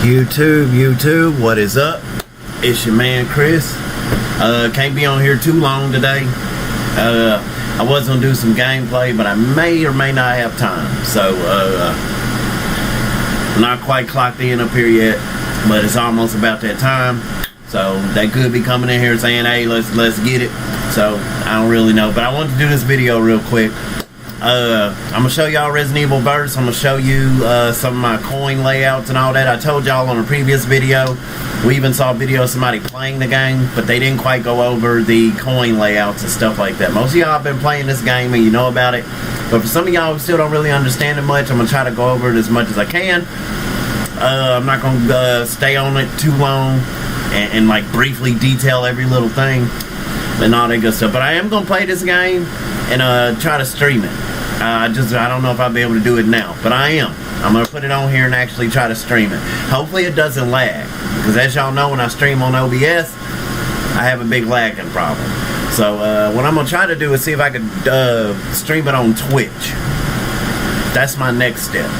YouTube, what is up? It's your man Chris. Can't be on here too long today. I was gonna do some gameplay, but I may or may not have time. So I'm not quite clocked in up here yet, but it's almost about that time. So they could be coming in here saying, "Hey, let's get it." So I don't really know, but I want to do this video real quick. I'm gonna show y'all Resident Evil Verse. I'm gonna show you some of my coin layouts and all that. I told y'all on a previous video, we even saw a video of somebody playing the game, but they didn't quite go over the coin layouts and stuff like that. Most of y'all have been playing this game and you know about it, but for some of y'all who still don't really understand it much, I'm gonna try to go over it as much as I can. I'm not gonna stay on it too long and like briefly detail every little thing and all that good stuff, but I am gonna play this game and try to stream it. I don't know if I'll be able to do it now, but I'm gonna put it on here and actually try to stream it. Hopefully it doesn't lag, because as y'all know, when I stream on OBS, I have a big lagging problem. So what I'm gonna try to do is see if I could stream it on Twitch. That's my next step,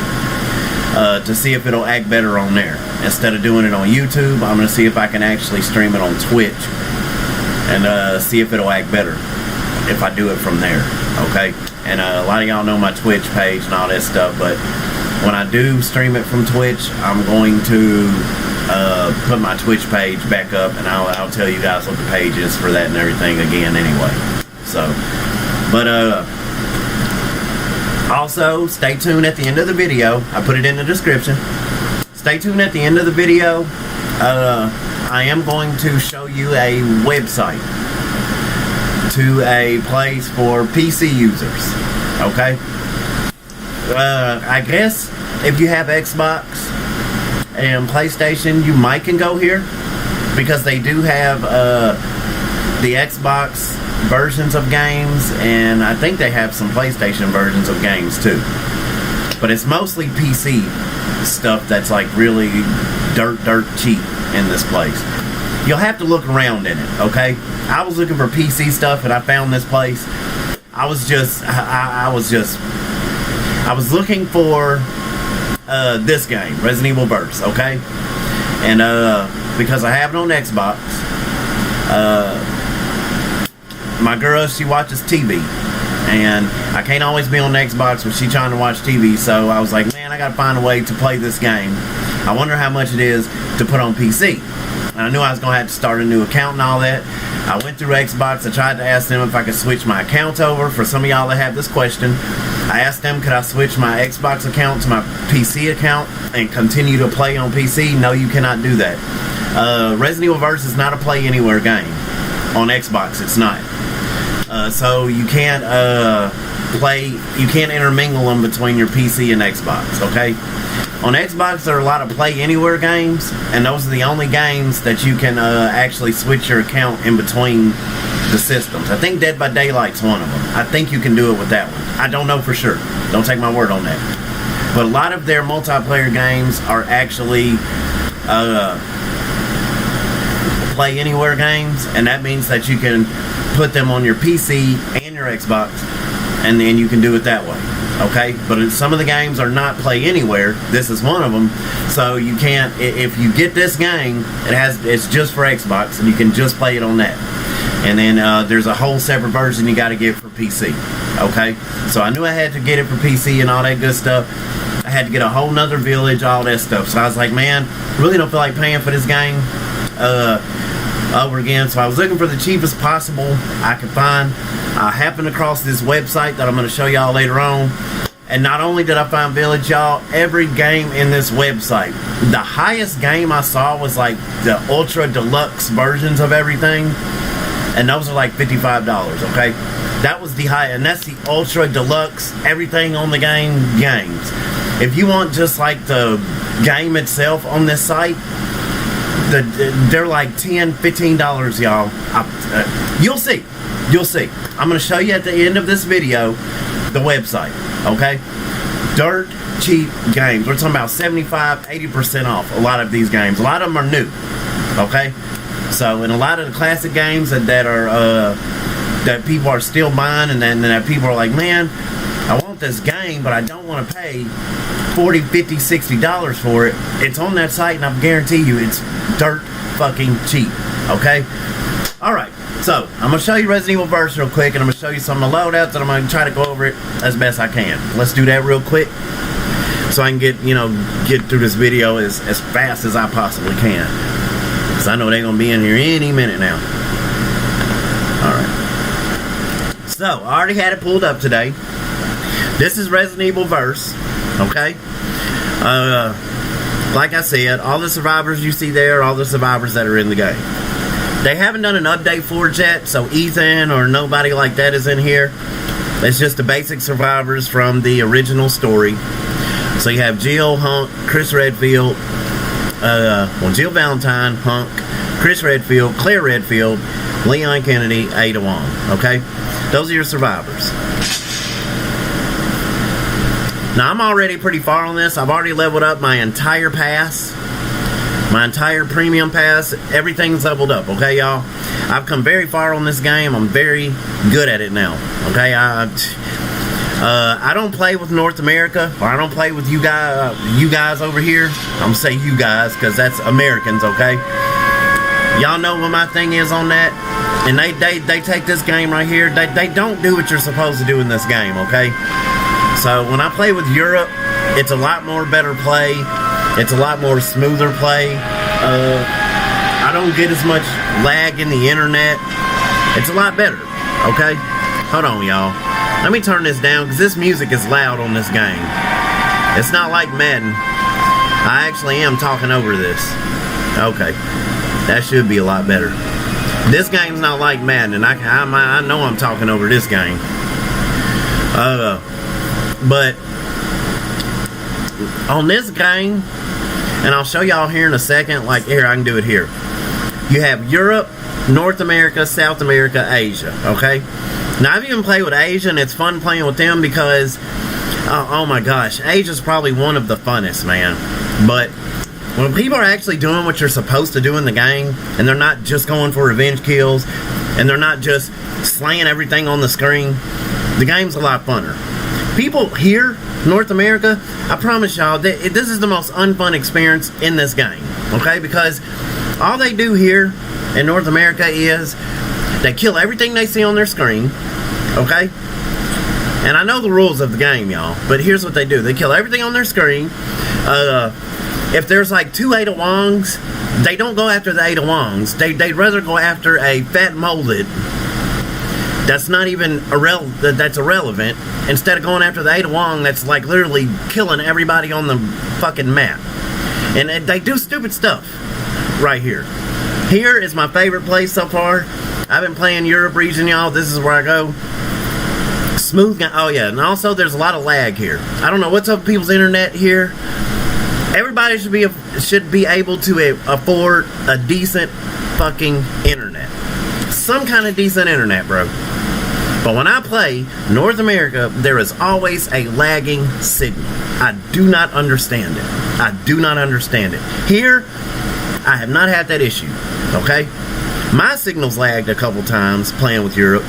to see if it'll act better on there. Instead of doing it on YouTube, I'm gonna see if I can actually stream it on Twitch and see if it'll act better if I do it from there. Okay, and a lot of y'all know my Twitch page and all that stuff, but when I do stream it from Twitch, I'm going to put my Twitch page back up, and I'll tell you guys what the page is for that and everything again anyway. So, but also stay tuned at the end of the video. I put it in the description. Stay tuned at the end of the video. I am going to show you a website to a place for PC users. Okay, I guess if you have Xbox and PlayStation, you might can go here, because they do have the Xbox versions of games, and I think they have some PlayStation versions of games too, but it's mostly PC stuff that's like really dirt cheap in this place. You'll have to look around in it. Okay, I was looking for PC stuff and I found this place. I was looking for this game, Resident Evil Verse. Okay, and because I have it on Xbox, my girl, she watches TV, and I can't always be on Xbox when she's trying to watch TV. So I was like, man, I gotta find a way to play this game. I wonder how much it is to put on PC. And I knew I was going to have to start a new account and all that. I went through Xbox. I tried to ask them if I could switch my account over. For some of y'all that have this question, I asked them, could I switch my Xbox account to my PC account and continue to play on PC? No, you cannot do that. Resident Evil Verse is not a play anywhere game. On Xbox, it's not. So you can't you can't intermingle them between your PC and Xbox, okay? On Xbox, there are a lot of play anywhere games, and those are the only games that you can actually switch your account in between the systems. I think Dead by Daylight's one of them. I think you can do it with that one. I don't know for sure. Don't take my word on that. But a lot of their multiplayer games are actually play anywhere games, and that means that you can put them on your PC and your Xbox, and then you can do it that way. Okay, but some of the games are not play anywhere. This is one of them. So you can't, if you get this game, it's just for Xbox, and you can just play it on that. And then there's a whole separate version you got to get for PC. Okay, so I knew I had to get it for PC and all that good stuff. I had to get a whole nother village, all that stuff. So I was like, man, really don't feel like paying for this game over again. So I was looking for the cheapest possible I could find. I happened across this website that I'm going to show y'all later on, and not only did I find Village, y'all, every game in this website, the highest game I saw was like the ultra deluxe versions of everything, and those are like $55. Okay, that was the high, and that's the ultra deluxe everything on the game games. If you want just like the game itself on this site, they're like $10-15, y'all. You'll see. You'll see. I'm going to show you at the end of this video the website. Okay? Dirt cheap games. We're talking about 75-80% off a lot of these games. A lot of them are new. Okay? So, and a lot of the classic games that are that people are still buying, and then people are like, man, I want this game. game, but I don't want to pay $40, $50, $60 for it. It's on that site, and I guarantee you it's dirt fucking cheap. Okay? Alright, so I'm going to show you Resident Evil Verse real quick, and I'm going to show you some of the loadouts, and I'm going to try to go over it as best I can. Let's do that real quick, so I can get through this video as fast as I possibly can. Because I know they're going to be in here any minute now. Alright. So, I already had it pulled up today. This is Resident Evil Verse. Okay? Like I said, all the survivors you see there are all the survivors that are in the game. They haven't done an update for it yet, so Ethan or nobody like that is in here. It's just the basic survivors from the original story. So you have Jill, Hunk, Chris Redfield, Jill Valentine, Hunk, Chris Redfield, Claire Redfield, Leon Kennedy, Ada Wong. Okay? Those are your survivors. Now, I'm already pretty far on this. I've already leveled up my entire pass. My entire premium pass. Everything's leveled up, okay, y'all? I've come very far on this game. I'm very good at it now, okay? I don't play with North America, or I don't play with you guys over here. I'm gonna say you guys, because that's Americans, okay? Y'all know what my thing is on that? And they take this game right here. They don't do what you're supposed to do in this game, okay? So when I play with Europe, it's a lot more better play. It's a lot more smoother play. I don't get as much lag in the internet. It's a lot better, okay? Hold on, y'all. Let me turn this down, because this music is loud on this game. It's not like Madden. I actually am talking over this. Okay. That should be a lot better. This game's not like Madden, and I know I'm talking over this game. But on this game, and I'll show y'all here in a second, like here, I can do it here. You have Europe, North America, South America, Asia, okay? Now, I've even played with Asia, and it's fun playing with them because, oh my gosh, Asia's probably one of the funnest, man. But when people are actually doing what you're supposed to do in the game, and they're not just going for revenge kills, and they're not just slaying everything on the screen, the game's a lot funner. People here, North America, I promise y'all, this is the most unfun experience in this game, okay? Because all they do here in North America is they kill everything they see on their screen, okay? And I know the rules of the game, y'all, but here's what they do. They kill everything on their screen. If there's like 2 Ada Wongs, they don't go after the Ada Wongs. They'd rather go after a fat molded that's not even that's irrelevant, instead of going after the Ada Wong that's like literally killing everybody on the fucking map. And they do stupid stuff right here. Here is my favorite place so far. I've been playing Europe region, y'all. This is where I go. Smooth. Oh yeah, and also there's a lot of lag here. I don't know what's up with people's internet here. Everybody should be able to afford a decent fucking internet. Some kind of decent internet, bro. But when I play North America, there is always a lagging signal. I do not understand it. I do not understand it. Here, I have not had that issue, okay? My signal's lagged a couple times playing with Europe,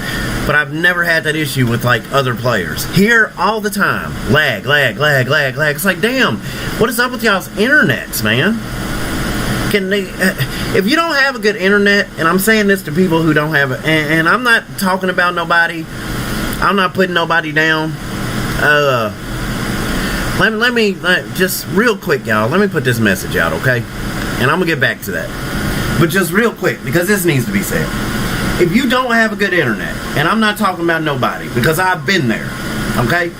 but I've never had that issue with like other players. Here, all the time, lag. It's like, damn, what is up with y'all's internets, man? Can they, if you don't have a good internet, and I'm saying this to people who don't have it, and I'm not talking about nobody, I'm not putting nobody down. Let me just real quick, y'all. Let me put this message out, okay? And I'm gonna get back to that, but just real quick, because this needs to be said. If you don't have a good internet, and I'm not talking about nobody, because I've been there, okay?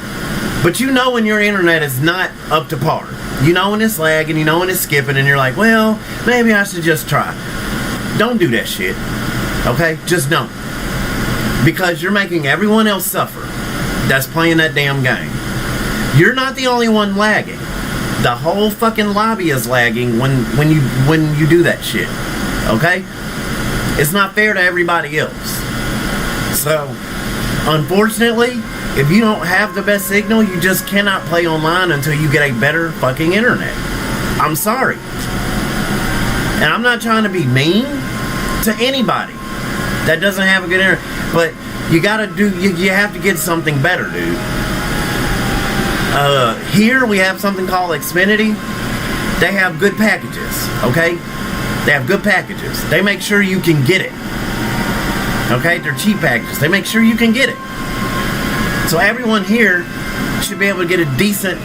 But you know when your internet is not up to par. You know when it's lagging, you know when it's skipping, and you're like, well, maybe I should just try. Don't do that shit, okay? Just don't. Because you're making everyone else suffer that's playing that damn game. You're not the only one lagging. The whole fucking lobby is lagging when you do that shit, okay? It's not fair to everybody else. So, unfortunately, if you don't have the best signal, you just cannot play online until you get a better fucking internet. I'm sorry. And I'm not trying to be mean to anybody that doesn't have a good internet, but you gotta you have to get something better, dude. Here we have something called Xfinity. They have good packages, okay? They have good packages. They make sure you can get it. Okay? They're cheap packages. They make sure you can get it. So everyone here should be able to get a decent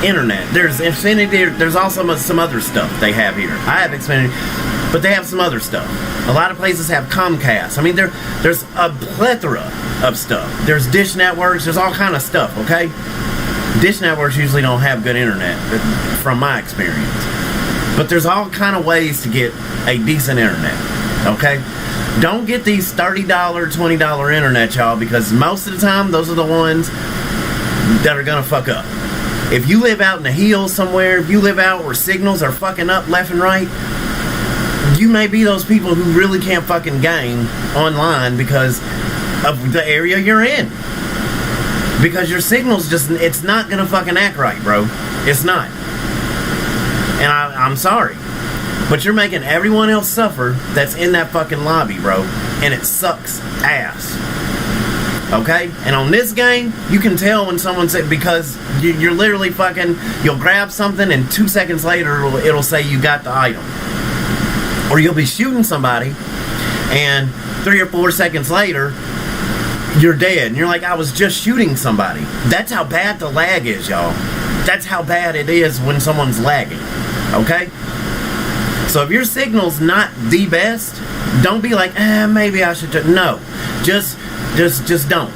internet. There's Xfinity. There's also some other stuff they have here. I have Xfinity, but they have some other stuff. A lot of places have Comcast. I mean, there's a plethora of stuff. There's Dish Networks. There's all kind of stuff, okay? Dish Networks usually don't have good internet, from my experience. But there's all kind of ways to get a decent internet, okay? Don't get these $30, $20 internet, y'all, because most of the time, those are the ones that are gonna fuck up. If you live out in the hills somewhere, if you live out where signals are fucking up left and right, you may be those people who really can't fucking game online because of the area you're in. Because your signal's just, it's not gonna fucking act right, bro. It's not. And I'm sorry, but you're making everyone else suffer that's in that fucking lobby, bro. And it sucks ass. Okay? And on this game, you can tell when someone said, because you're literally fucking, you'll grab something and 2 seconds later it'll say you got the item. Or you'll be shooting somebody and 3 or 4 seconds later, you're dead. And you're like, I was just shooting somebody. That's how bad the lag is, y'all. That's how bad it is when someone's lagging. Okay? So if your signal's not the best, don't be like, maybe I should just... No. Just don't.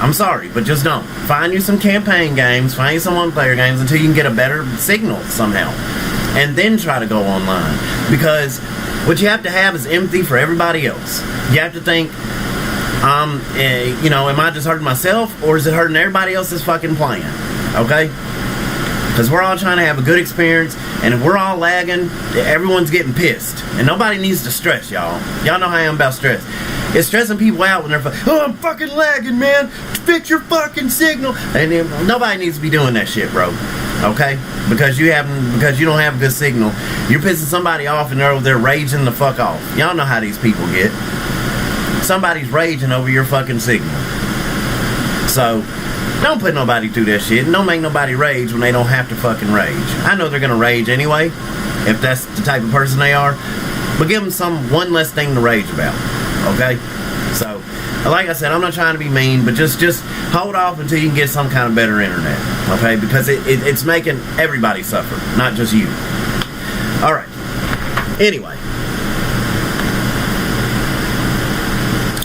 I'm sorry, but just don't. Find you some campaign games, find you some one-player games until you can get a better signal somehow. And then try to go online. Because what you have to have is empathy for everybody else. You have to think, am I just hurting myself, or is it hurting everybody else that's fucking playing? Okay? Because we're all trying to have a good experience, and if we're all lagging, everyone's getting pissed. And nobody needs to stress, y'all. Y'all know how I am about stress. It's stressing people out when they're I'm fucking lagging, man. Fix your fucking signal. And then, nobody needs to be doing that shit, bro. Okay? Because you don't have a good signal. You're pissing somebody off and they're over there raging the fuck off. Y'all know how these people get. Somebody's raging over your fucking signal. So, don't put nobody through that shit. And don't make nobody rage when they don't have to fucking rage. I know they're gonna rage anyway, if that's the type of person they are. But give them one less thing to rage about. Okay? So, like I said, I'm not trying to be mean, but just hold off until you can get some kind of better internet. Okay? Because it's making everybody suffer, not just you. Alright. Anyway.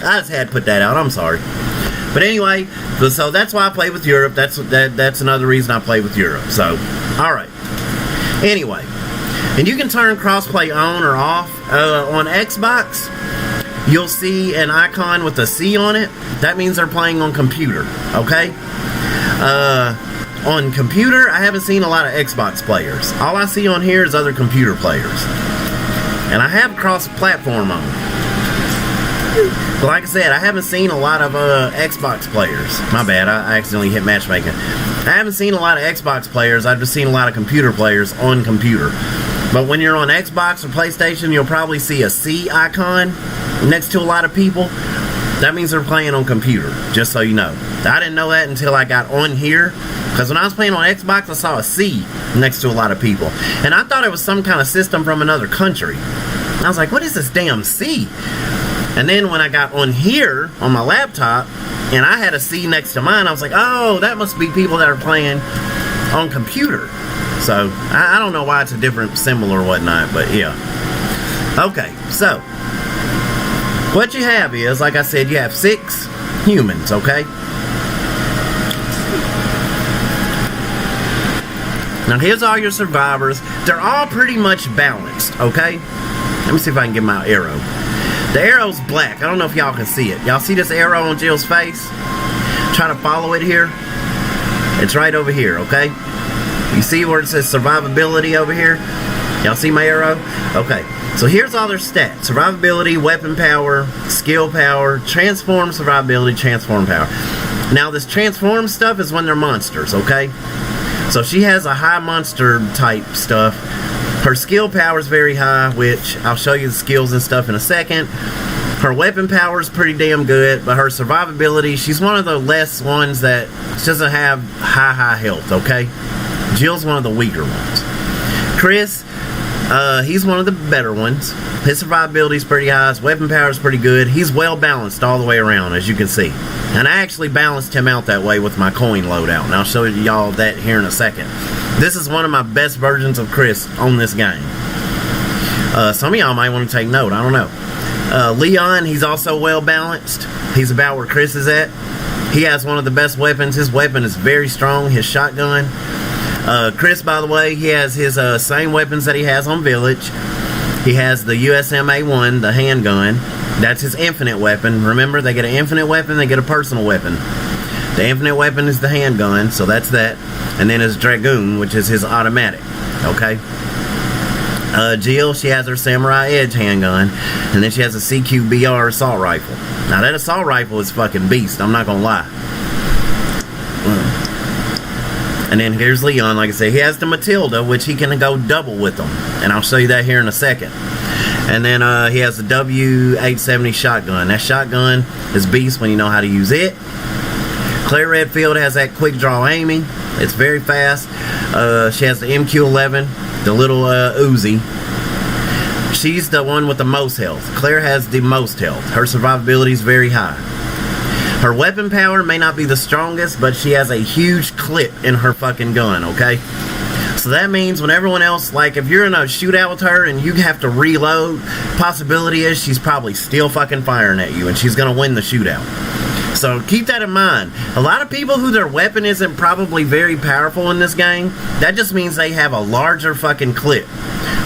I just had to put that out. I'm sorry. But anyway, so that's why I play with Europe. That's another reason I play with Europe. So, alright. Anyway. And you can turn crossplay on or off. On Xbox, you'll see an icon with a C on it. That means they're playing on computer. Okay? On computer, I haven't seen a lot of Xbox players. All I see on here is other computer players. And I have cross-platform on. But like I said, I haven't seen a lot of Xbox players. My bad, I accidentally hit matchmaking. I haven't seen a lot of Xbox players. I've just seen a lot of computer players on computer. But when you're on Xbox or PlayStation, you'll probably see a C icon next to a lot of people. That means they're playing on computer, just so you know. I didn't know that until I got on here. Because when I was playing on Xbox, I saw a C next to a lot of people. And I thought it was some kind of system from another country. I was like, what is this damn C? And then when I got on here, on my laptop, and I had a C next to mine, I was like, oh, that must be people that are playing on computer. So, I don't know why it's a different symbol or whatnot, but yeah. Okay, so, what you have is, like I said, you have 6 humans, okay? Now, here's all your survivors. They're all pretty much balanced, okay? Let me see if I can get my arrow. The arrow's black. I don't know if y'all can see it. Y'all see this arrow on Jill's face? Try to follow it here. It's right over here, okay? You see where it says survivability over here? Y'all see my arrow? Okay. So here's all their stats. Survivability, weapon power, skill power, transform survivability, transform power. Now this transform stuff is when they're monsters, okay? So she has a high monster type stuff. Her skill power is very high, which I'll show you the skills and stuff in a second. Her weapon power is pretty damn good, but her survivability, she's one of the less ones that doesn't have high health, okay? Jill's one of the weaker ones. Chris, he's one of the better ones. His survivability is pretty high. His weapon power is pretty good. He's well balanced all the way around, as you can see. And I actually balanced him out that way with my coin loadout. And I'll show y'all that here in a second. This is one of my best versions of Chris on this game. Some of y'all might want to take note. I don't know. Leon, he's also well balanced. He's about where Chris is at. He has one of the best weapons. His weapon is very strong. His shotgun. Chris, by the way, he has his same weapons that he has on Village. He has the USMA-1, the handgun. That's his infinite weapon. Remember, they get an infinite weapon, they get a personal weapon. The infinite weapon is the handgun, so that's that. And then his Dragoon, which is his automatic. Okay? Jill, she has her Samurai Edge handgun. And then she has a CQBR assault rifle. Now, that assault rifle is fucking beast. I'm not gonna lie. And then here's Leon, like I said, he has the Matilda, which he can go double with them. And I'll show you that here in a second. And then he has the W870 shotgun. That shotgun is beast when you know how to use it. Claire Redfield has that quick draw aiming. It's very fast. She has the MQ-11, the little Uzi. She's the one with the most health. Claire has the most health. Her survivability is very high. Her weapon power may not be the strongest, but she has a huge clip in her fucking gun, okay? So that means when everyone else, like if you're in a shootout with her and you have to reload, possibility is she's probably still fucking firing at you and she's gonna win the shootout. So keep that in mind. A lot of people who their weapon isn't probably very powerful in this game, that just means they have a larger fucking clip.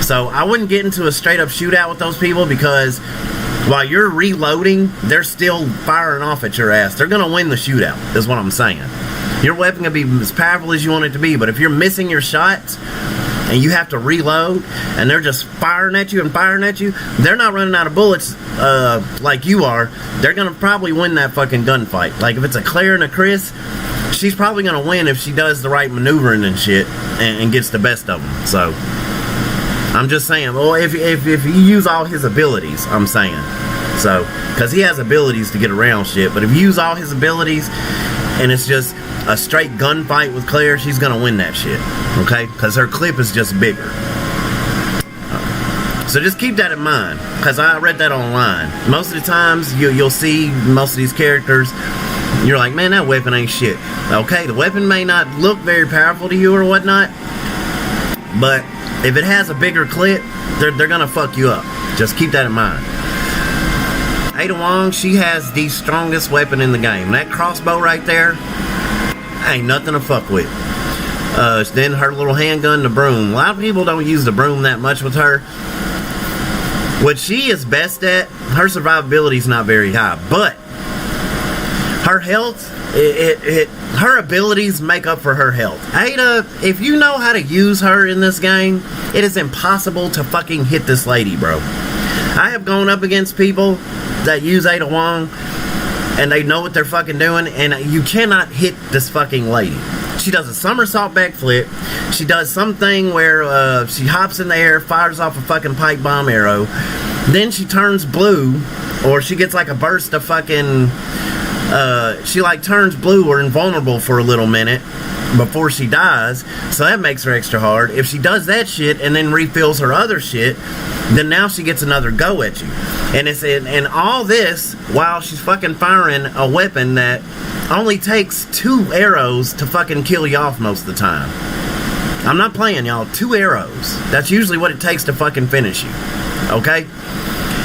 So I wouldn't get into a straight up shootout with those people because while you're reloading, they're still firing off at your ass. They're going to win the shootout, is what I'm saying. Your weapon can be as powerful as you want it to be, but if you're missing your shots and you have to reload and they're just firing at you and firing at you, they're not running out of bullets like you are. They're going to probably win that fucking gunfight. Like if it's a Claire and a Chris, she's probably going to win if she does the right maneuvering and shit and gets the best of them. So I'm just saying, well, if you use all his abilities, I'm saying. So, because he has abilities to get around shit, but if you use all his abilities and it's just a straight gunfight with Claire, she's going to win that shit. Okay? Because her clip is just bigger. So just keep that in mind, because I read that online. Most of the times, you'll see most of these characters, you're like, man, that weapon ain't shit. Okay, the weapon may not look very powerful to you or whatnot, but if it has a bigger clip, they're gonna fuck you up. Just keep that in mind. Ada Wong, she has the strongest weapon in the game. That crossbow right there ain't nothing to fuck with. Then her little handgun, the broom. A lot of people don't use the broom that much with her. What she is best at, her survivability is not very high, but her health, her abilities make up for her health. Ada, if you know how to use her in this game, it is impossible to fucking hit this lady, bro. I have gone up against people that use Ada Wong and they know what they're fucking doing, and you cannot hit this fucking lady. She does a somersault backflip. She does something where she hops in the air, fires off a fucking pipe bomb arrow. Then she turns blue, or she gets like a burst of fucking... she like turns blue or invulnerable for a little minute before she dies, so that makes her extra hard. If she does that shit and then refills her other shit, then now she gets another go at you. And it's in all this while she's fucking firing a weapon that only takes 2 arrows to fucking kill you off most of the time. I'm not playing, y'all. 2 arrows. That's usually what it takes to fucking finish you. Okay?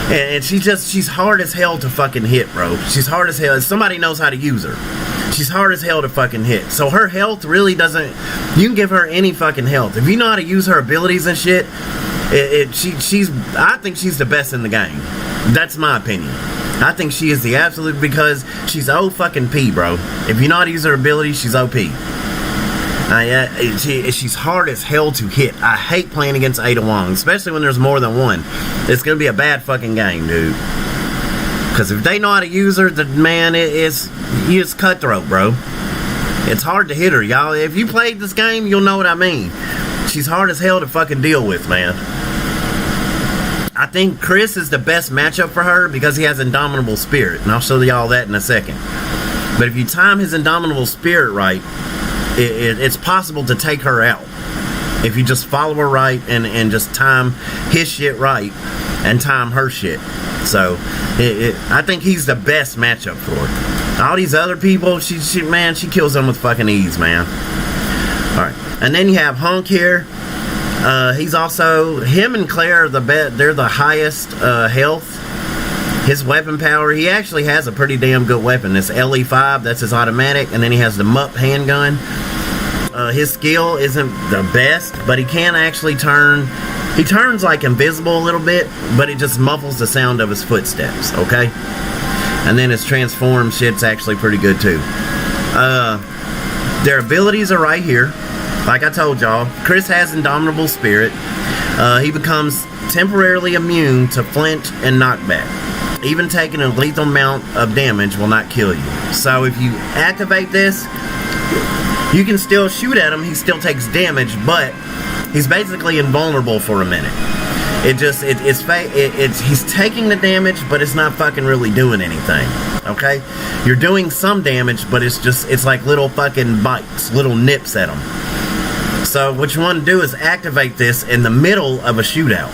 And she's hard as hell to fucking hit, bro. She's hard as hell. Somebody knows how to use her. She's hard as hell to fucking hit. So her health really doesn't... You can give her any fucking health. If you know how to use her abilities and shit, I think she's the best in the game. That's my opinion. I think she is the absolute, because she's O-fucking-P, bro. If you know how to use her abilities, she's OP. She's hard as hell to hit. I hate playing against Ada Wong, especially when there's more than one. It's gonna be a bad fucking game, dude. Because if they know how to use her, it's cutthroat, bro. It's hard to hit her, y'all. If you played this game, you'll know what I mean. She's hard as hell to fucking deal with, man. I think Chris is the best matchup for her because he has Indomitable Spirit, and I'll show y'all that in a second. But if you time his Indomitable Spirit right, it's possible to take her out. If you just follow her right and just time his shit right and time her shit. So, I think he's the best matchup for her. All these other people, she kills them with fucking ease, man. Alright. And then you have Hunk here. He's also, him and Claire are they're the highest health. His weapon power, he actually has a pretty damn good weapon. This LE5, that's his automatic, and then he has the MUP handgun. His skill isn't the best, but he can actually turn. He turns like invisible a little bit, but it just muffles the sound of his footsteps, okay? And then his transform shit's actually pretty good too. Their abilities are right here. Like I told y'all, Chris has Indomitable Spirit. He becomes temporarily immune to flint and knockback. Even taking a lethal amount of damage will not kill you. So if you activate this, you can still shoot at him. He still takes damage, but he's basically invulnerable for a minute. He's taking the damage, but it's not fucking really doing anything. Okay, you're doing some damage, but it's like little fucking bites, little nips at him. So what you want to do is activate this in the middle of a shootout.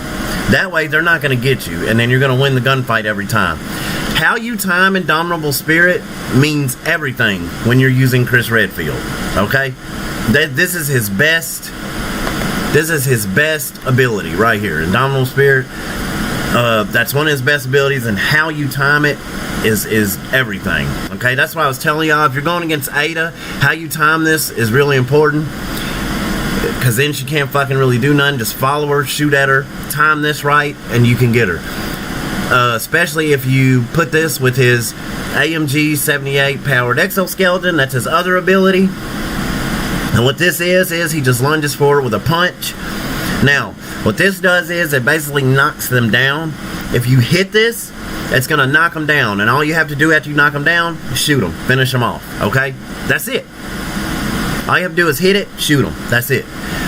That way they're not going to get you, and then you're going to win the gunfight every time. How you time Indomitable Spirit means everything when you're using Chris Redfield. Okay, this is his best. This is his best ability right here, Indomitable Spirit. That's one of his best abilities, and how you time it is everything. Okay, that's why I was telling y'all, if you're going against Ada, how you time this is really important. Because then she can't fucking really do nothing. Just follow her, shoot at her, time this right, and you can get her. Especially if you put this with his AMG 78 powered exoskeleton. That's his other ability. And what this is he just lunges forward with a punch. Now, what this does is it basically knocks them down. If you hit this, it's going to knock them down. And all you have to do after you knock them down is shoot them. Finish them off. Okay? That's it. All you have to do is hit it, shoot them. That's it.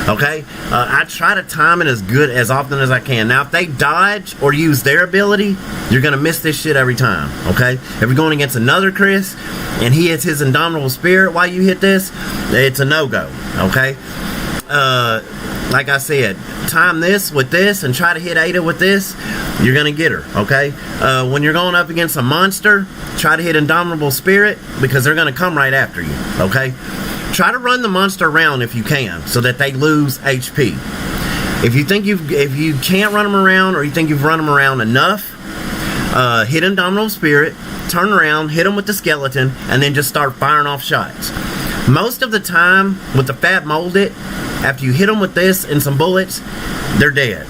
Okay? I try to time it as often as I can. Now, if they dodge or use their ability, you're going to miss this shit every time. Okay? If you're going against another Chris and he hits his Indomitable Spirit while you hit this, it's a no-go. Okay? Like I said, time this with this and try to hit Ada with this, you're going to get her. Okay? When you're going up against a monster, try to hit Indomitable Spirit because they're going to come right after you. Okay? Try to run the monster around if you can, so that they lose HP. If you can't run them around, or you think you've run them around enough, hit Indomitable Spirit, turn around, hit them with the skeleton, and then just start firing off shots. Most of the time, with the Fat Molded, after you hit them with this and some bullets, they're dead.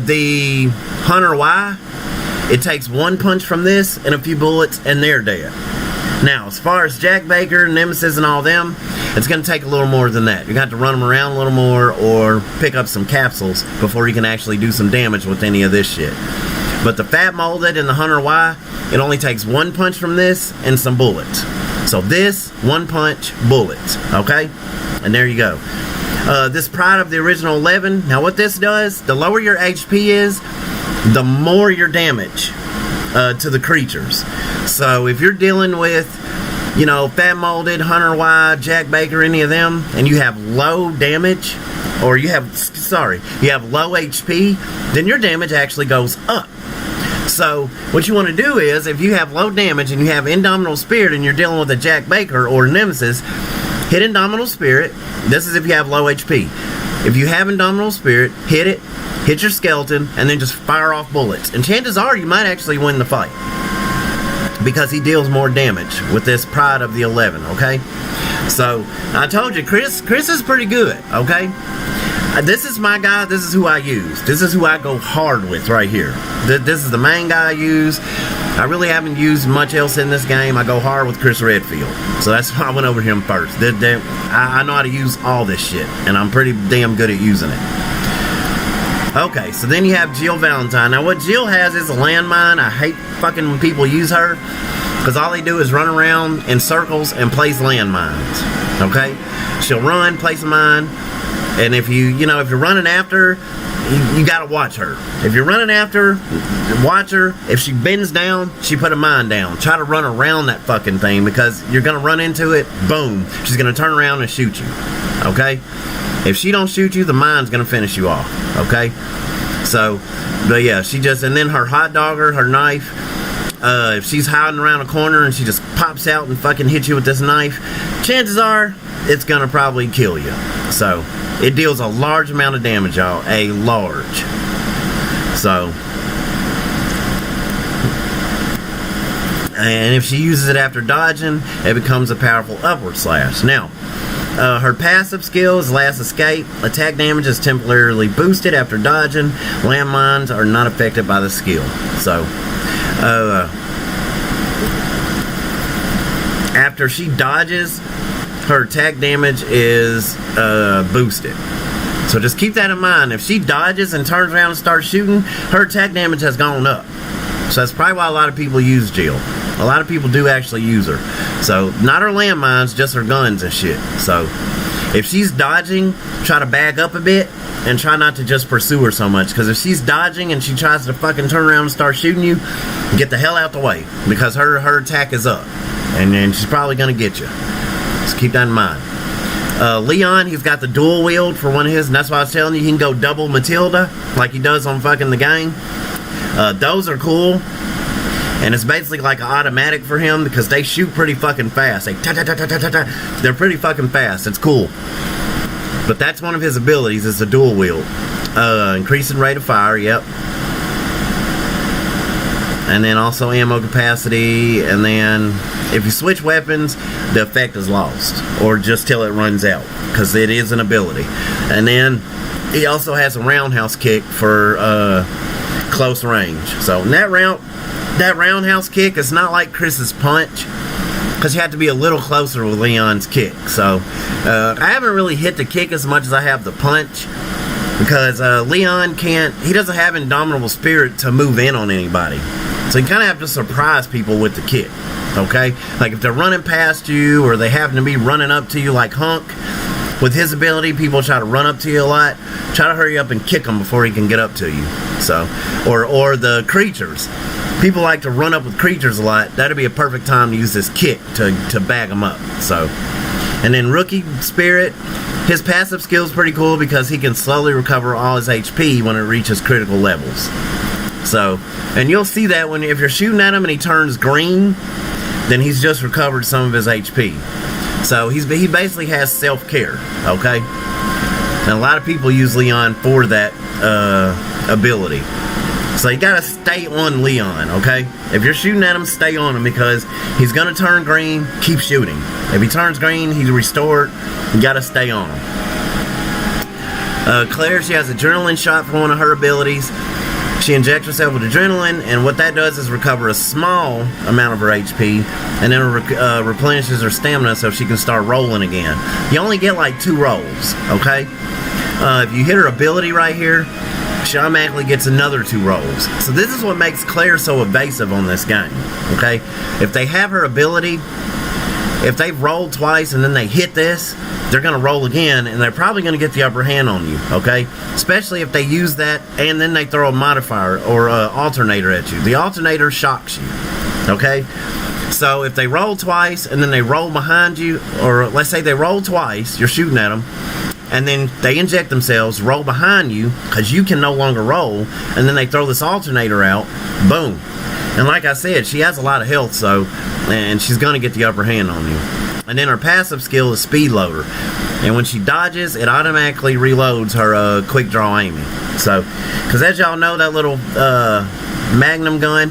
The Hunter Y, it takes one punch from this and a few bullets, and they're dead. Now, as far as Jack Baker, Nemesis, and all them, it's going to take a little more than that. You're going to have to run them around a little more or pick up some capsules before you can actually do some damage with any of this shit. But the Fat Molded and the Hunter Y, it only takes one punch from this and some bullets. So this, one punch, bullets. Okay? And there you go. This Pride of the Original 11, now what this does, the lower your HP is, the more your damage to the creatures. So if you're dealing with, Fat Molded, Hunter Y, Jack Baker, any of them, and you have low damage, or you have low HP, then your damage actually goes up. So what you want to do is, if you have low damage and you have Indomitable Spirit and you're dealing with a Jack Baker or Nemesis, hit Indomitable Spirit. This is if you have low HP. If you have Indomitable Spirit, hit it, hit your skeleton, and then just fire off bullets. And chances are you might actually win the fight, because he deals more damage with this Pride of the 11, okay? So, I told you, Chris is pretty good, okay? This is my guy. This is who I use. This is who I go hard with right here. This is the main guy I use. I really haven't used much else in this game. I go hard with Chris Redfield. So that's why I went over him first. I know how to use all this shit, and I'm pretty damn good at using it. Okay, so then you have Jill Valentine. Now what Jill has is a landmine. I hate fucking when people use her, because all they do is run around in circles and place landmines. Okay? She'll run, place a mine, and if you're running after her, you gotta watch her. If you're running after her, watch her. If she bends down, she put a mine down. Try to run around that fucking thing, because you're gonna run into it, boom, she's gonna turn around and shoot you. Okay? If she don't shoot you, the mine's gonna finish you off. Okay? So, but yeah, she just, and then her hot dogger, her knife, if she's hiding around a corner and she just pops out and fucking hits you with this knife, chances are it's gonna probably kill you. So it deals a large amount of damage, y'all. A large. So, and if she uses it after dodging, it becomes a powerful upward slash. Now, her passive skill is Last Escape. Attack damage is temporarily boosted after dodging. Landmines are not affected by the skill. So, after she dodges, her attack damage is boosted. So just keep that in mind. If she dodges and turns around and starts shooting, her attack damage has gone up. So that's probably why a lot of people use Jill. A lot of people do actually use her. So not her landmines, just her guns and shit. So if she's dodging, try to back up a bit and try not to just pursue her so much. Because if she's dodging and she tries to fucking turn around and start shooting you, get the hell out the way. Because her attack is up. And then she's probably going to get you. Just keep that in mind. Leon, he's got the dual wield for one of his, and that's why I was telling you he can go double Matilda like he does on fucking the gang. Those are cool, and it's basically like an automatic for him because they shoot pretty fucking fast. They're pretty fucking fast. It's cool. But that's one of his abilities, is the dual wield. Increasing rate of fire, yep. And then also ammo capacity, and then if you switch weapons, the effect is lost, or just till it runs out, because it is an ability. And then he also has a roundhouse kick for close range. So that roundhouse kick is not like Chris's punch, because you have to be a little closer with Leon's kick. So I haven't really hit the kick as much as I have the punch, because Leon he doesn't have indomitable spirit to move in on anybody. So you kind of have to surprise people with the kick, okay? Like if they're running past you or they happen to be running up to you like Hunk, with his ability, people try to run up to you a lot. Try to hurry up and kick him before he can get up to you. So, or the creatures. People like to run up with creatures a lot. That'd be a perfect time to use this kick to bag them up. So, and then Rookie Spirit, his passive skill is pretty cool because he can slowly recover all his HP when it reaches critical levels. So, and you'll see that if you're shooting at him and he turns green, then he's just recovered some of his HP. So he basically has self-care, okay? And a lot of people use Leon for that ability. So you gotta stay on Leon, okay? If you're shooting at him, stay on him, because he's gonna turn green, keep shooting. If he turns green, he's restored, you gotta stay on him. Claire, she has adrenaline shot for one of her abilities. She injects herself with adrenaline, and what that does is recover a small amount of her HP, and then it replenishes her stamina so she can start rolling again. You only get like 2 rolls, okay? If you hit her ability right here, she automatically gets another 2 rolls. So this is what makes Claire so evasive on this game, okay? If they have her ability, if they've rolled twice and then they hit this, they're going to roll again, and they're probably going to get the upper hand on you, okay? Especially if they use that and then they throw a modifier or alternator at you. The alternator shocks you, okay? So if they roll twice and then they roll behind you, or let's say they roll twice, you're shooting at them, and then they inject themselves, roll behind you, because you can no longer roll, and then they throw this alternator out, boom. And like I said, she has a lot of health, so, and she's going to get the upper hand on you. And then her passive skill is Speed Loader. And when she dodges, it automatically reloads her quick draw aiming. So, because as y'all know, that little Magnum gun,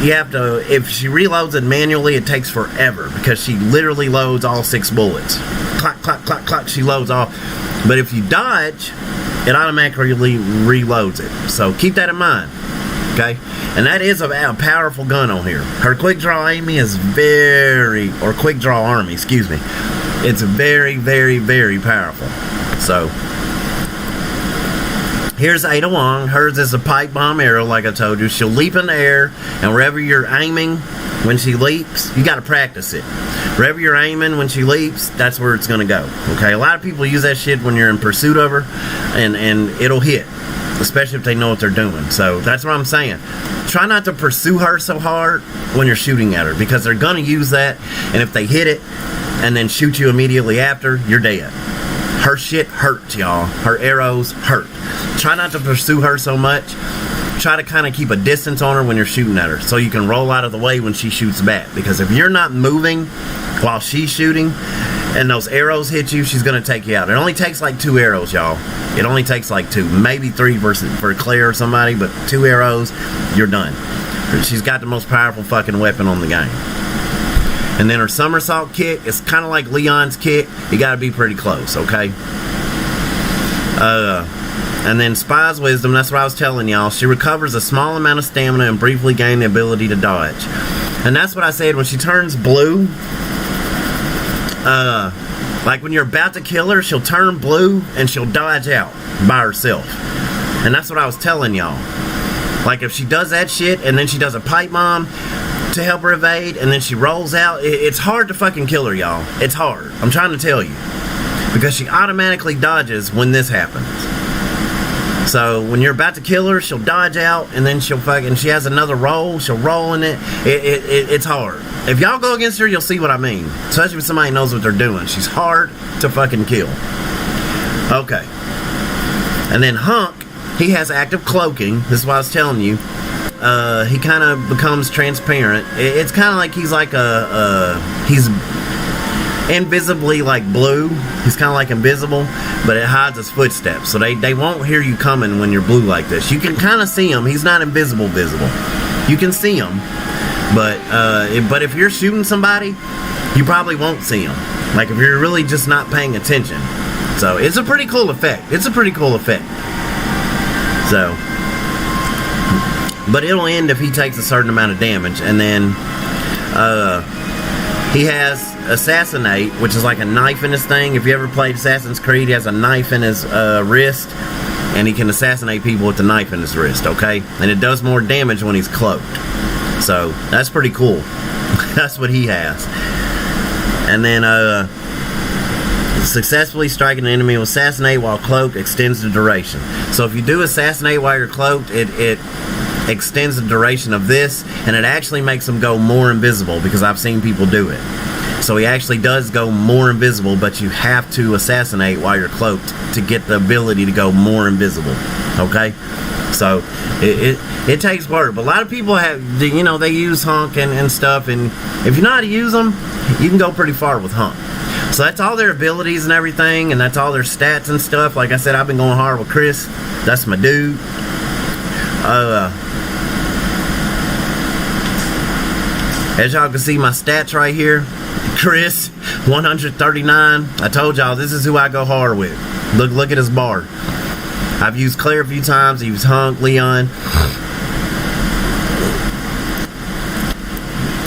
you have to, if she reloads it manually, it takes forever, because she literally loads all 6 bullets. Clack, clack, clack, clack, she loads all. But if you dodge, it automatically reloads it. So keep that in mind. Okay? And that is a powerful gun on here. Her quick draw aiming is quick draw army, excuse me. It's very, very, very powerful. So, here's Ada Wong. Hers is a pipe bomb arrow, like I told you. She'll leap in the air, and wherever you're aiming, when she leaps, you got to practice it. Wherever you're aiming when she leaps, that's where it's going to go. Okay? A lot of people use that shit when you're in pursuit of her, and it'll hit. especially if they know what they're doing. So that's what I'm saying. Try not to pursue her so hard when you're shooting at her, because they're gonna use that, and if they hit it and then shoot you immediately after, you're dead. Her shit hurts, y'all. Her arrows hurt. Try not to pursue her so much. Try to kind of keep a distance on her when you're shooting at her, so you can roll out of the way when she shoots back. Because if you're not moving while she's shooting and those arrows hit you, she's gonna take you out. It only takes like 2 arrows, y'all. It only takes like 2, maybe 3 for Claire or somebody, but 2 arrows, you're done. She's got the most powerful fucking weapon on the game. And then her somersault kick, it's kind of like Leon's kick. You gotta be pretty close, okay? And then Spy's Wisdom, that's what I was telling y'all. She recovers a small amount of stamina and briefly gain the ability to dodge. And that's what I said, when she turns blue, like when you're about to kill her, she'll turn blue and she'll dodge out by herself. And that's what I was telling y'all. Like if she does that shit and then she does a pipe bomb to help her evade and then she rolls out, it's hard to fucking kill her, y'all. It's hard. I'm trying to tell you. Because she automatically dodges when this happens. So when you're about to kill her, she'll dodge out and then she'll fucking, she has another roll, she'll roll in it. It's hard. If y'all go against her, you'll see what I mean. Especially when somebody knows what they're doing. She's hard to fucking kill. Okay. And then Hunk, he has active cloaking. This is what I was telling you. He kind of becomes transparent. It's kind of like he's like he's invisibly like blue. He's kind of like invisible, but it hides his footsteps, so they won't hear you coming when you're blue like this. You can kind of see him. He's not visible. You can see him, but if you're shooting somebody, you probably won't see him. Like if you're really just not paying attention. So it's a pretty cool effect. So, but it'll end if he takes a certain amount of damage, and then he has Assassinate, which is like a knife in his thing. If you ever played Assassin's Creed, he has a knife in his wrist, and he can assassinate people with the knife in his wrist, okay? And it does more damage when he's cloaked. So, that's pretty cool. That's what he has. And then, successfully striking an enemy with Assassinate while cloaked extends the duration. So if you do Assassinate while you're cloaked, it extends the duration of this, and it actually makes him go more invisible, because I've seen people do it. So he actually does go more invisible, but you have to assassinate while you're cloaked to get the ability to go more invisible. Okay? So it takes work. But a lot of people have, you know, they use Hunk and stuff, and if you know how to use them, you can go pretty far with Hunk. So that's all their abilities and everything, and that's all their stats and stuff. Like I said, I've been going hard with Chris. That's my dude. As y'all can see my stats right here. Chris, 139. I told y'all, this is who I go hard with. Look at his bar. I've used Claire a few times. I've used Hunk, Leon.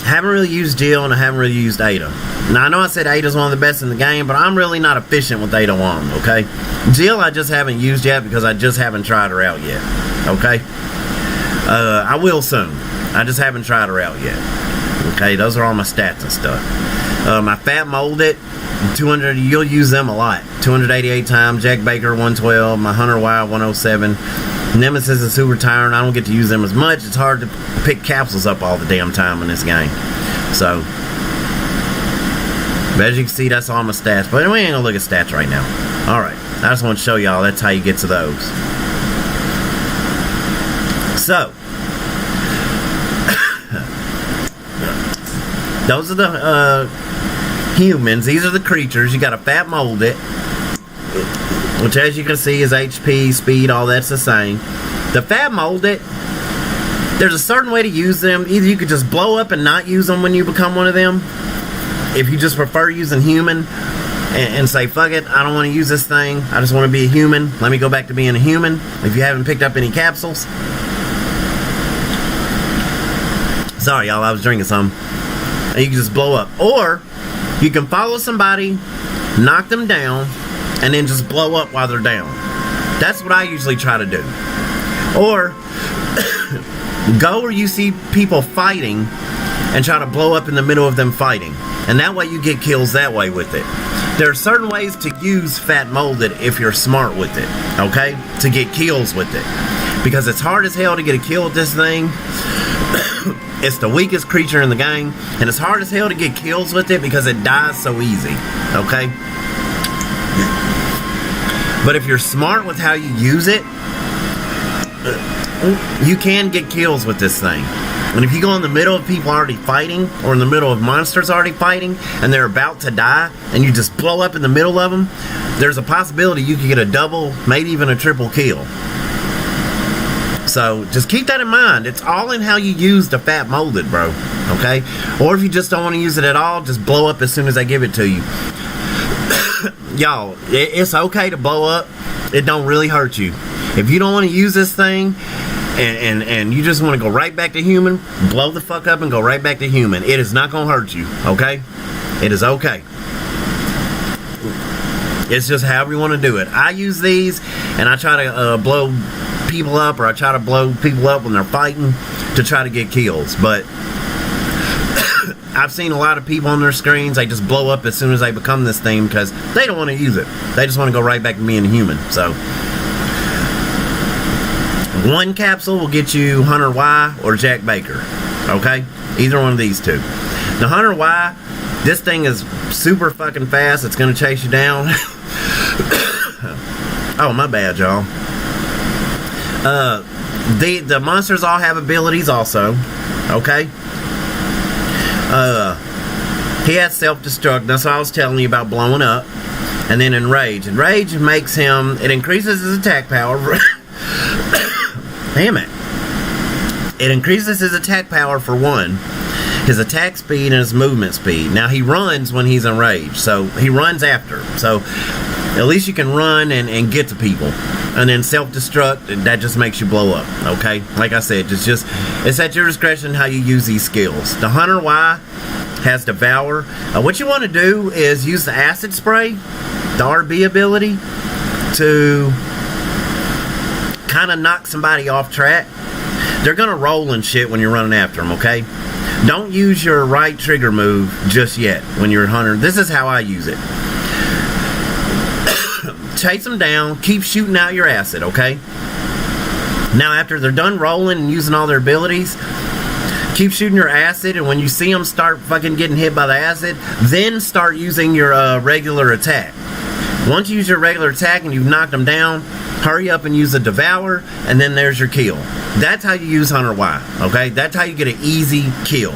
Haven't really used Jill, and I haven't really used Ada. Now, I know I said Ada's one of the best in the game, but I'm really not efficient with Ada Wong, okay? Jill I just haven't used yet because I just haven't tried her out yet, okay? I will soon. I just haven't tried her out yet. Okay, those are all my stats and stuff. My Fat Molded, 200, you'll use them a lot. 288 times. Jack Baker, 112. My Hunter Wild, 107. Nemesis is super tiring. I don't get to use them as much. It's hard to pick capsules up all the damn time in this game. So, but as you can see, that's all my stats. But we ain't gonna look at stats right now. Alright, I just want to show y'all that's how you get to those. So, those are the humans. These are the creatures. You got a Fat Molded, which as you can see is HP, speed, all that's the same. The Fat Molded, there's a certain way to use them. Either you could just blow up and not use them when you become one of them. If you just prefer using human and say, fuck it, I don't want to use this thing. I just want to be a human. Let me go back to being a human. If you haven't picked up any capsules. Sorry, y'all, I was drinking some. And you can just blow up. Or you can follow somebody, knock them down, and then just blow up while they're down. That's what I usually try to do. Or go where you see people fighting and try to blow up in the middle of them fighting. And that way you get kills that way with it. There are certain ways to use Fat Molded if you're smart with it, okay? To get kills with it. Because it's hard as hell to get a kill with this thing. It's the weakest creature in the game. And it's hard as hell to get kills with it because it dies so easy, okay? But if you're smart with how you use it, you can get kills with this thing. And if you go in the middle of people already fighting, or in the middle of monsters already fighting, and they're about to die, and you just blow up in the middle of them, there's a possibility you could get a double, maybe even a triple kill. So just keep that in mind. It's all in how you use the Fat Molded, bro. Okay? Or if you just don't want to use it at all, just blow up as soon as I give it to you. Y'all, it's okay to blow up. It don't really hurt you. If you don't want to use this thing, and you just want to go right back to human, blow the fuck up and go right back to human. It is not going to hurt you, okay? It is okay. It's just however you want to do it. I use these, and I try to blow people up, or I try to blow people up when they're fighting to try to get kills. But I've seen a lot of people on their screens, they just blow up as soon as they become this thing because they don't want to use it. They just want to go right back to being human, so... One capsule will get you Hunter Y or Jack Baker. Okay? Either one of these two. The Hunter Y, this thing is super fucking fast. It's going to chase you down. Oh, my bad, y'all. The monsters all have abilities also. Okay? He has self-destruct. That's what I was telling you about blowing up. And then Enrage. Enrage makes him... It increases his attack power... Damn it. It increases his attack power for one, his attack speed and his movement speed. Now he runs when he's enraged, so he runs after. So at least you can run and get to people. And then self-destruct, that just makes you blow up, okay? Like I said, it's at your discretion how you use these skills. The Hunter Y has Devour. What you want to do is use the Acid Spray, the RB ability, to kind of knock somebody off track. They're gonna roll and shit when you're running after them, okay? Don't use your right trigger move just yet when you're a hunter. This is how I use it. Chase them down, keep shooting out your acid, okay? Now after they're done rolling and using all their abilities, keep shooting your acid, and when you see them start fucking getting hit by the acid, then start using your regular attack. Once you use your regular attack and you've knocked them down, hurry up and use the Devour, and then there's your kill. That's how you use Hunter Y, okay? That's how you get an easy kill,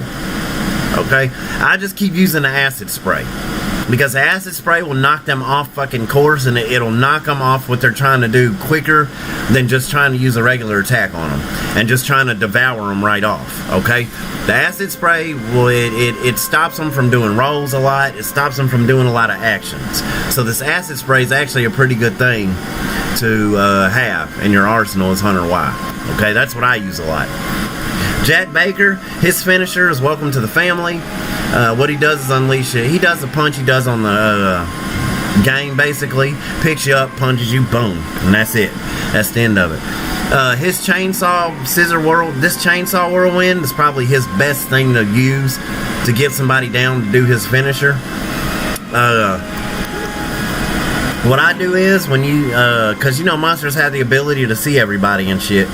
okay? I just keep using the Acid Spray, because the Acid Spray will knock them off fucking course, and it'll knock them off what they're trying to do quicker than just trying to use a regular attack on them, and just trying to devour them right off, okay? The Acid Spray, well, it stops them from doing rolls a lot. It stops them from doing a lot of actions. So this Acid Spray is actually a pretty good thing to have in your arsenal as Hunter Y. Okay, that's what I use a lot. Jack Baker, his finisher is Welcome to the Family. What he does is unleash it. He does the punch he does on the game, basically. Picks you up, punches you, boom. And that's it. That's the end of it. His chainsaw scissor this chainsaw whirlwind is probably his best thing to use to get somebody down to do his finisher. What I do is when you, cause you know monsters have the ability to see everybody and shit.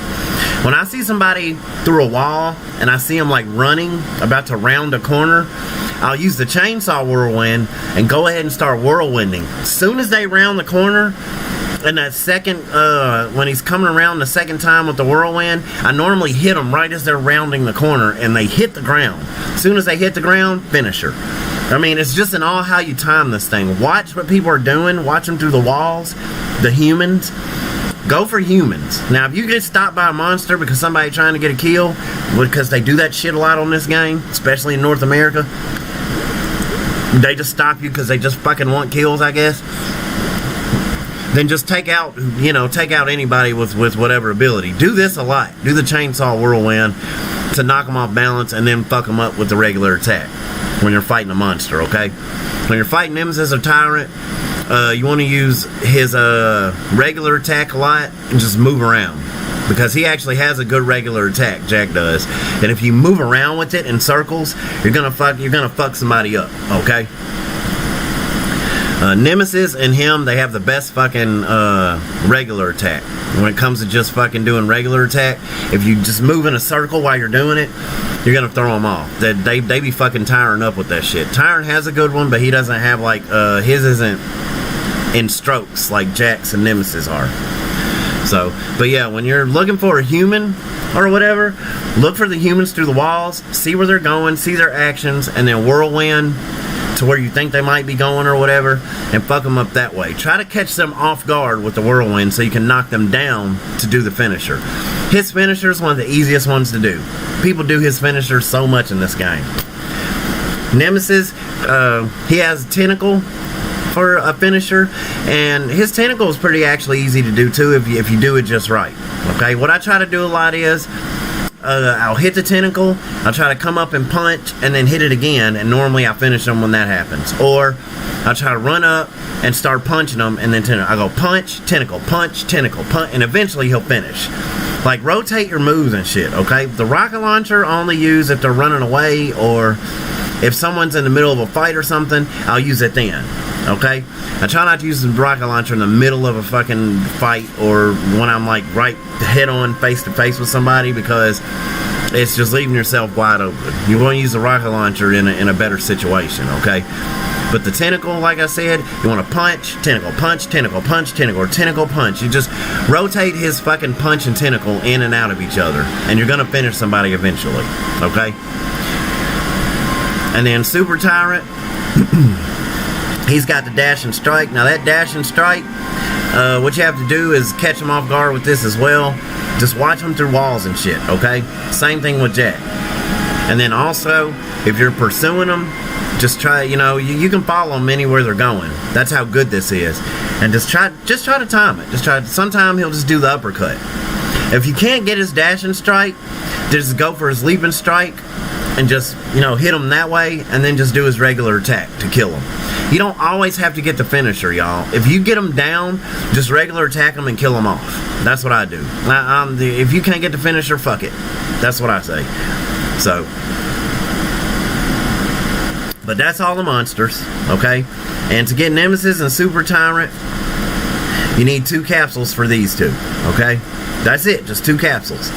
When I see somebody through a wall and I see them like running, about to round a corner, I'll use the chainsaw whirlwind and go ahead and start whirlwinding. As soon as they round the corner, and that second, when he's coming around the second time with the whirlwind, I normally hit them right as they're rounding the corner, and they hit the ground. As soon as they hit the ground, finisher. I mean, it's just in all how you time this thing. Watch what people are doing. Watch them through the walls. The humans. Go for humans. Now, if you get stopped by a monster because somebody trying to get a kill, because they do that shit a lot on this game, especially in North America, they just stop you because they just fucking want kills, I guess. Then just take out anybody with whatever ability. Do this a lot. Do the chainsaw whirlwind to knock them off balance, and then fuck them up with the regular attack when you're fighting a monster, okay? When you're fighting him as a tyrant, you want to use his regular attack a lot and just move around, because he actually has a good regular attack, Jack does. And if you move around with it in circles, you're gonna fuck somebody up, okay? Nemesis and him, they have the best fucking regular attack. When it comes to just fucking doing regular attack, if you just move in a circle while you're doing it, you're gonna throw them off. They be fucking tiring up with that shit. Tyrant has a good one, but he doesn't have like his isn't in strokes like Jax and Nemesis are. So, but yeah, when you're looking for a human or whatever, look for the humans through the walls, see where they're going, see their actions, and then whirlwind to where you think they might be going or whatever, and fuck them up that way. Try to catch them off guard with the whirlwind so you can knock them down to do the finisher. His finisher is one of the easiest ones to do. People do his finisher so much in this game. Nemesis, he has a tentacle for a finisher, and his tentacle is pretty actually easy to do too if you do it just right. Okay, what I try to do a lot is I'll hit the tentacle, I'll try to come up and punch and then hit it again, and normally I finish them when that happens. Or I'll try to run up and start punching them, and then I go punch, tentacle, punch, and eventually he'll finish. Like, rotate your moves and shit, okay? The rocket launcher I only use if they're running away, or if someone's in the middle of a fight or something, I'll use it then. Okay? I try not to use the rocket launcher in the middle of a fucking fight or when I'm like right head on face to face with somebody, because it's just leaving yourself wide open. You want to use the rocket launcher in a better situation, okay? But the tentacle, like I said, you want to punch, tentacle, punch, tentacle, punch, tentacle, or tentacle, punch. You just rotate his fucking punch and tentacle in and out of each other, and you're going to finish somebody eventually, okay? And then Super Tyrant, he's got the dash and strike. Now that dash and strike, what you have to do is catch him off guard with this as well. Just watch him through walls and shit, okay? Same thing with Jack. And then also, if you're pursuing them, just try, you can follow them anywhere they're going. That's how good this is. And just try to time it. Sometime he'll just do the uppercut. If you can't get his dash and strike, just go for his leap and strike and just, hit him that way, and then just do his regular attack to kill him. You don't always have to get the finisher, y'all. If you get him down, just regular attack him and kill him off. That's what I do. If you can't get the finisher, fuck it. That's what I say. So, but that's all the monsters, okay? And to get Nemesis and Super Tyrant, you need 2 capsules for these two, okay? That's it, just 2 capsules.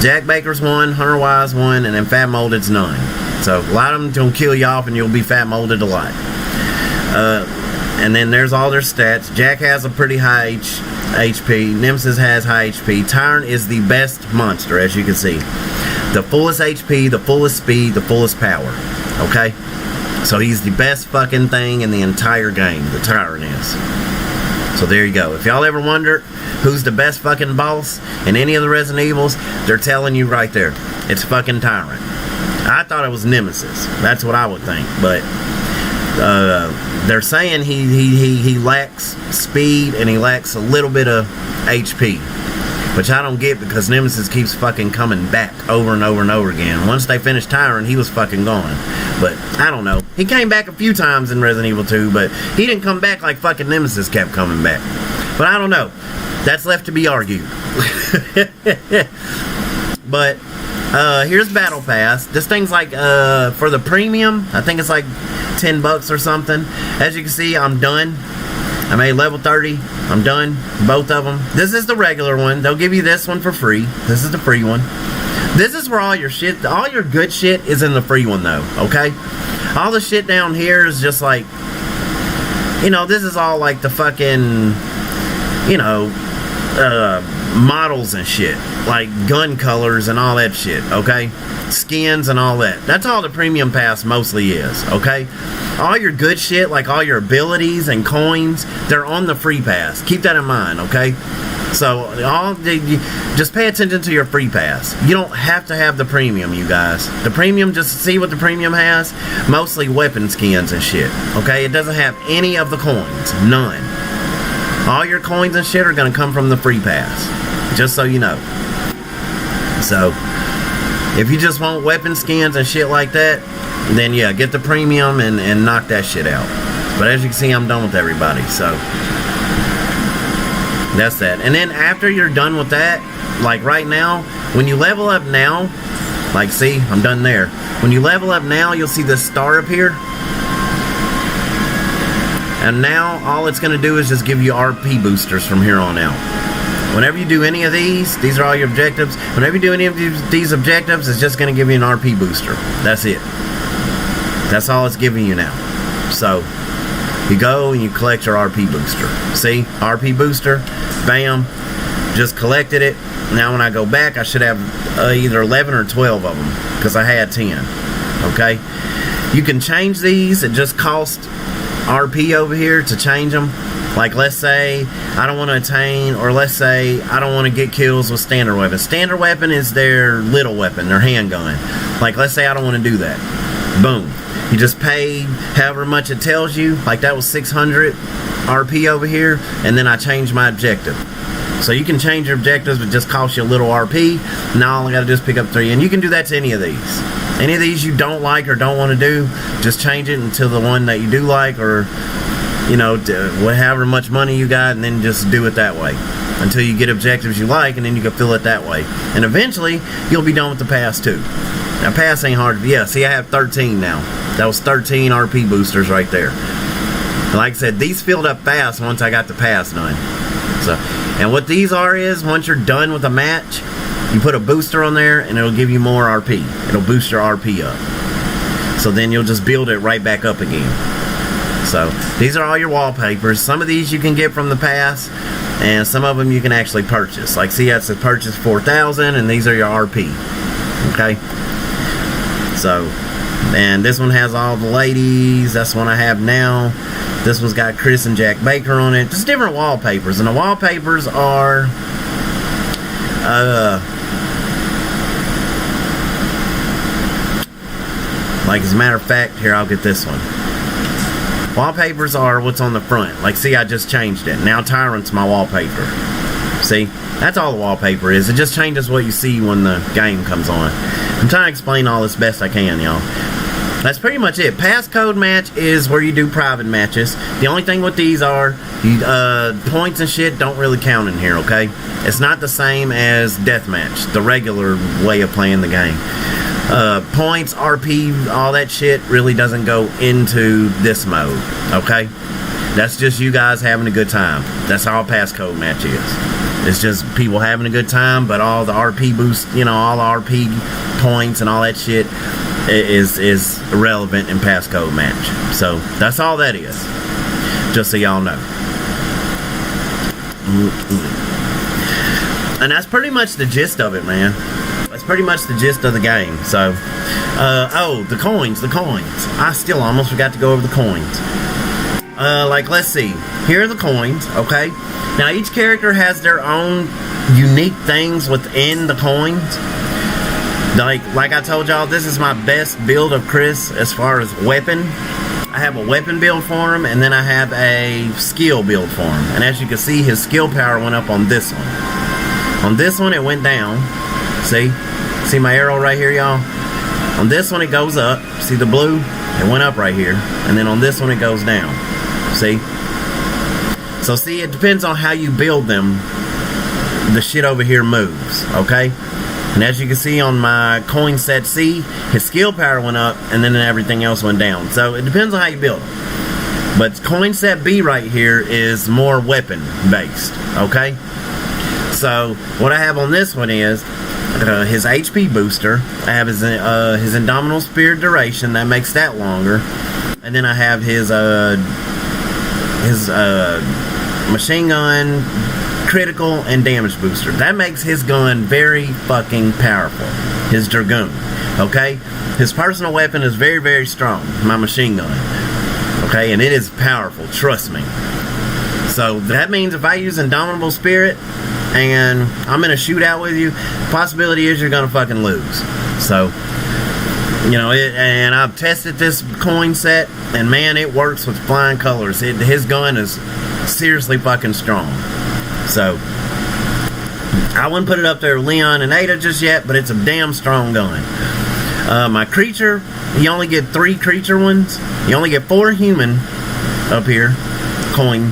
Jack Baker's 1, Hunter Wise 1, and then Fat Molded's none. So a lot of them gonna kill you off and you'll be Fat Molded a lot. And then there's all their stats. Jack has a pretty high HP. Nemesis has high HP. Tyrant is the best monster, as you can see. The fullest HP, the fullest speed, the fullest power. Okay? So he's the best fucking thing in the entire game. The Tyrant is. So there you go. If y'all ever wonder who's the best fucking boss in any of the Resident Evils, they're telling you right there. It's fucking Tyrant. I thought it was Nemesis. That's what I would think. But they're saying he lacks speed and he lacks a little bit of HP, which I don't get, because Nemesis keeps fucking coming back over and over and over again. Once they finished Tyrant, he was fucking gone. But I don't know. He came back a few times in Resident Evil 2, but he didn't come back like fucking Nemesis kept coming back. But I don't know. That's left to be argued. But here's Battle Pass. This thing's like for the premium, I think it's like $10 or something. As you can see, I'm done. I made level 30. I'm done. Both of them. This is the regular one. They'll give you this one for free. This is the free one. This is where all your good shit is in the free one, though. Okay? All the shit down here is just like, this is all like the fucking, models and shit. Like gun colors and all that shit. Okay? Skins and all that. That's all the premium pass mostly is. Okay? All your good shit, like all your abilities and coins, they're on the free pass. Keep that in mind, okay? So, just pay attention to your free pass. You don't have to have the premium, you guys. The premium, just see what the premium has. Mostly weapon skins and shit, okay? It doesn't have any of the coins. None. All your coins and shit are going to come from the free pass. Just so you know. So, if you just want weapon skins and shit like that, then yeah, get the premium and knock that shit out. But as you can see, I'm done with everybody, so that's that. And then after you're done with that, like right now, when you level up now, like see, I'm done there. When you level up now, you'll see this star up here. And now all it's going to do is just give you RP boosters from here on out. Whenever you do any of these are all your objectives. Whenever you do any of these objectives, it's just going to give you an RP booster. That's it. That's all it's giving you now. So, you go and you collect your RP booster. See? RP booster. Bam. Just collected it. Now when I go back, I should have either 11 or 12 of them. Because I had 10. Okay? You can change these. It just costs RP over here to change them. Like, let's say I don't want to attain, or let's say I don't want to get kills with standard weapon. Standard weapon is their little weapon, their handgun. Like, let's say I don't want to do that. Boom. You just pay however much it tells you. Like, that was 600 RP over here, and then I changed my objective. So you can change your objectives, but it just costs you a little RP. Now all I got to do is pick up 3, and you can do that to any of these. Any of these you don't like or don't want to do, just change it until the one that you do like, or you know, however much money you got, and then just do it that way until you get objectives you like, and then you can fill it that way. And eventually, you'll be done with the pass too. Now, pass ain't hard. Yeah, see, I have 13 now. That was 13 RP boosters right there. And like I said, these filled up fast once I got the pass done. So, and what these are is, once you're done with a match, you put a booster on there, and it'll give you more RP. It'll boost your RP up. So then you'll just build it right back up again. So, these are all your wallpapers. Some of these you can get from the pass, and some of them you can actually purchase. Like, see, that's a purchase 4,000, and these are your RP. Okay? So, and this one has all the ladies. That's one I have now. This one's got Chris and Jack Baker on it. Just different wallpapers. And the wallpapers are, like, as a matter of fact, here, I'll get this one. Wallpapers are what's on the front. Like, see, I just changed it. Now Tyrant's my wallpaper. See? That's all the wallpaper is. It just changes what you see when the game comes on. I'm trying to explain all this best I can, y'all. That's pretty much it. Passcode match is where you do private matches. The only thing with these are, points and shit don't really count in here, okay? It's not the same as deathmatch, the regular way of playing the game. Points, RP, all that shit really doesn't go into this mode, okay? That's just you guys having a good time. That's all passcode match is. It's just people having a good time, but all the RP boost, you know, all the RP points and all that shit is irrelevant in passcode match. So that's all that is. Just so y'all know. And that's pretty much the gist of it, man. That's pretty much the gist of the game. So, oh, the coins. I still almost forgot to go over the coins. Like, let's see. Here are the coins, okay? Now, each character has their own unique things within the coins. Like I told y'all, this is my best build of Chris as far as weapon. I have a weapon build for him, and then I have a skill build for him. And as you can see, his skill power went up on this one. On this one, it went down. See? See my arrow right here, y'all? On this one, it goes up. See the blue? It went up right here. And then on this one, it goes down. See? So see, it depends on how you build them. The shit over here moves, okay? And as you can see on my coin set C, his skill power went up, and then everything else went down. So it depends on how you build them. But coin set B right here is more weapon based, okay? So what I have on this one is his HP booster. I have his Indomitable Spirit duration, that makes that longer. And then I have his machine gun critical and damage booster. That makes his gun very fucking powerful. His Dragoon. Okay? His personal weapon is very, very strong. My machine gun. Okay? And it is powerful. Trust me. So that means if I use Indomitable Spirit and I'm in a shootout with you, the possibility is you're gonna fucking lose. So, you know, and I've tested this coin set, and man, it works with flying colors. His gun is seriously fucking strong. So, I wouldn't put it up there with Leon and Ada just yet, but it's a damn strong gun. My creature, you only get 3 creature ones. You only get 4 human up here, coin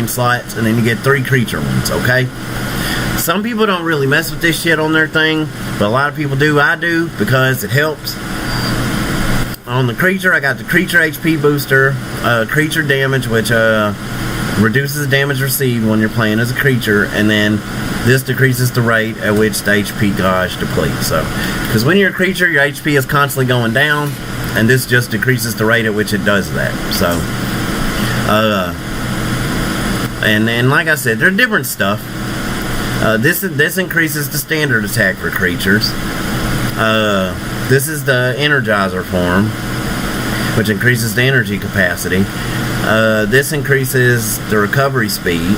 slots, and then you get 3 creature ones, okay? Some people don't really mess with this shit on their thing, but a lot of people do. I do, because it helps. on the creature, I got the creature HP booster, creature damage, which reduces damage received when you're playing as a creature, and then this decreases the rate at which the HP gauge depletes. So, because when you're a creature, your HP is constantly going down, and this just decreases the rate at which it does that. So, and then like I said, they're different stuff. This increases the standard attack for creatures. This is the Energizer form, which increases the energy capacity. This increases the recovery speed.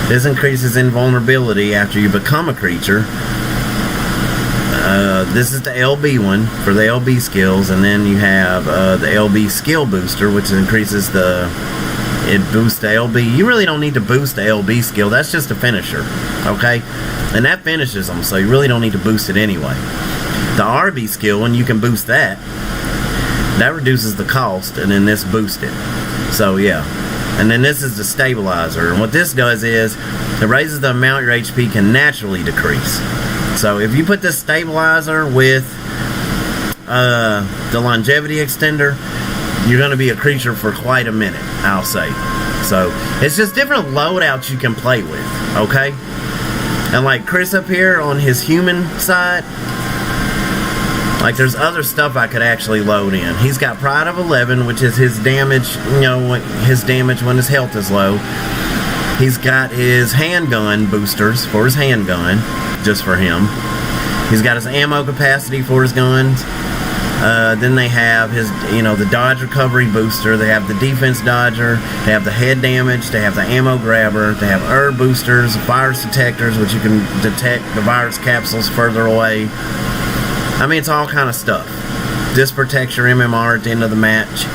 This increases invulnerability after you become a creature. This is the LB one for the LB skills, and then you have the LB skill booster, which increases it boosts the LB. You really don't need to boost the LB skill. That's just a finisher, okay? And that finishes them, so you really don't need to boost it anyway. The RB skill, when you can boost that, that reduces the cost, and then this boosts it. So yeah. And then this is the stabilizer, and what this does is it raises the amount your HP can naturally decrease. So if you put this stabilizer with the longevity extender, you're going to be a creature for quite a minute, I'll say. So it's just different loadouts you can play with, okay? And like Chris up here on his human side, like there's other stuff I could actually load in. He's got Pride of 11, which is his damage, his damage when his health is low. He's got his handgun boosters for his handgun, just for him. He's got his ammo capacity for his guns. Then they have his, the dodge recovery booster. They have the defense dodger. They have the head damage. They have the ammo grabber. They have herb boosters, virus detectors, which you can detect the virus capsules further away. I mean, it's all kind of stuff. This protects your MMR at the end of the match.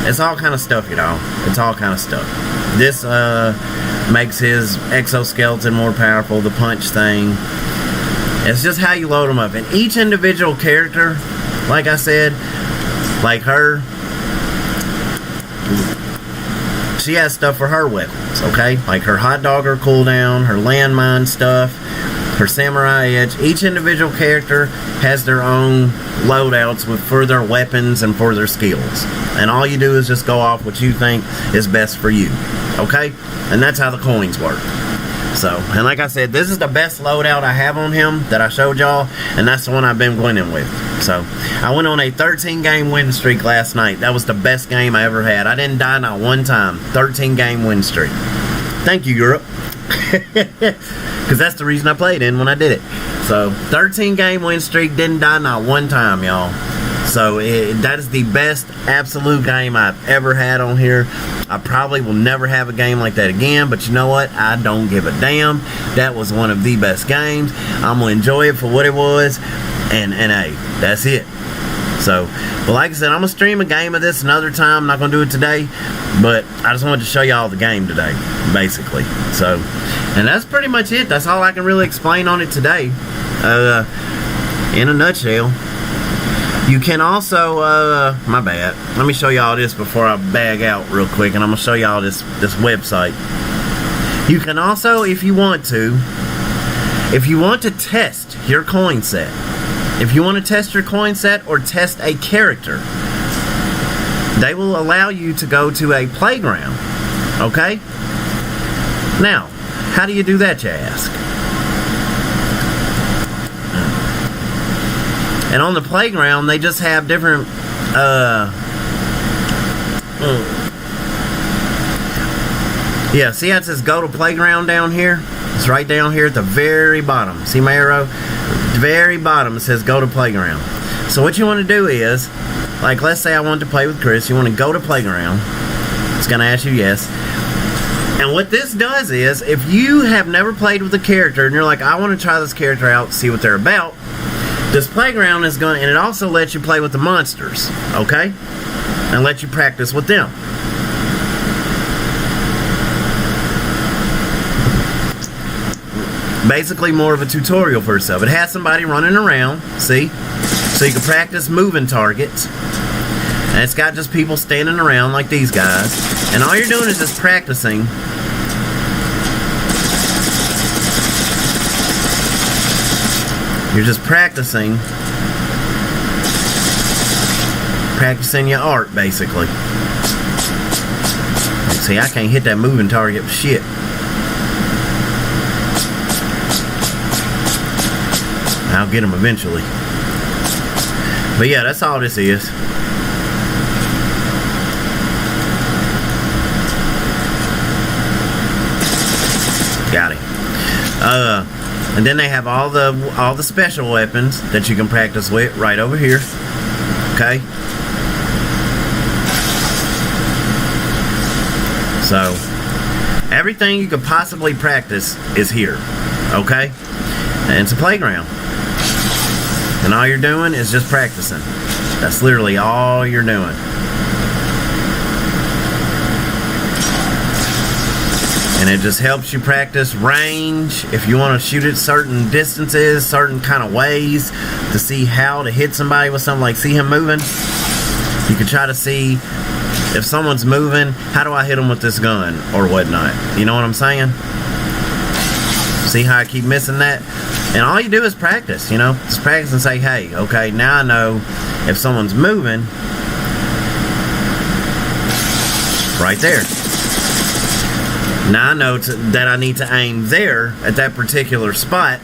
It's all kind of stuff, It's all kind of stuff. This makes his exoskeleton more powerful, the punch thing. It's just how you load them up. And each individual character, like I said, like her, she has stuff for her weapons, okay? Like her hot dogger cooldown, her landmine stuff, her samurai edge. Each individual character has their own loadouts for their weapons and for their skills. And all you do is just go off what you think is best for you, okay? And that's how the coins work. So, and like I said, this is the best loadout I have on him that I showed y'all, and that's the one I've been winning with. So, I went on a 13-game win streak last night. That was the best game I ever had. I didn't die not one time. 13-game win streak. Thank you, Europe. Because that's the reason I played in when I did it. So, 13-game win streak, didn't die not one time, y'all. So, that is the best absolute game I've ever had on here. I probably will never have a game like that again, but you know what? I don't give a damn. That was one of the best games. I'm going to enjoy it for what it was, and hey, that's it. So, but like I said, I'm going to stream a game of this another time. I'm not going to do it today, but I just wanted to show y'all the game today, basically. So, and that's pretty much it. That's all I can really explain on it today, in a nutshell. You can also, my bad. Let me show y'all this before I bag out real quick, and I'm going to show y'all this website. You can also, if you want to test your coin set, if you want to test your coin set or test a character, they will allow you to go to a playground, okay? Now, how do you do that, you ask? And on the playground, they just have different, yeah, see how it says go to playground down here? It's right down here at the very bottom. See my arrow? At the very bottom, it says go to playground. So what you want to do is, like let's say I want to play with Chris, you want to go to playground. It's going to ask you yes. And what this does is, if you have never played with a character and you're like, I want to try this character out, see what they're about, this playground is going to, and it also lets you play with the monsters, okay? And let you practice with them. Basically more of a tutorial for yourself. It has somebody running around, see? So you can practice moving targets. And it's got just people standing around like these guys. And all you're doing is just practicing. You're just practicing Practicing your art, basically. See, I can't hit that moving target for shit. I'll get him eventually. But yeah, that's all this is. Got it. And then they have all the special weapons that you can practice with right over here. Okay. So everything you could possibly practice is here. Okay. And it's a playground. And all you're doing is just practicing. That's literally all you're doing. And it just helps you practice range. If you want to shoot at certain distances, certain kind of ways to see how to hit somebody with something, like see him moving. You can try to see if someone's moving, how do I hit them with this gun or whatnot? You know what I'm saying? See how I keep missing that? And all you do is practice, you know? Just practice and say, hey, okay, now I know if someone's moving, right there. Now I know that I need to aim there at that particular spot.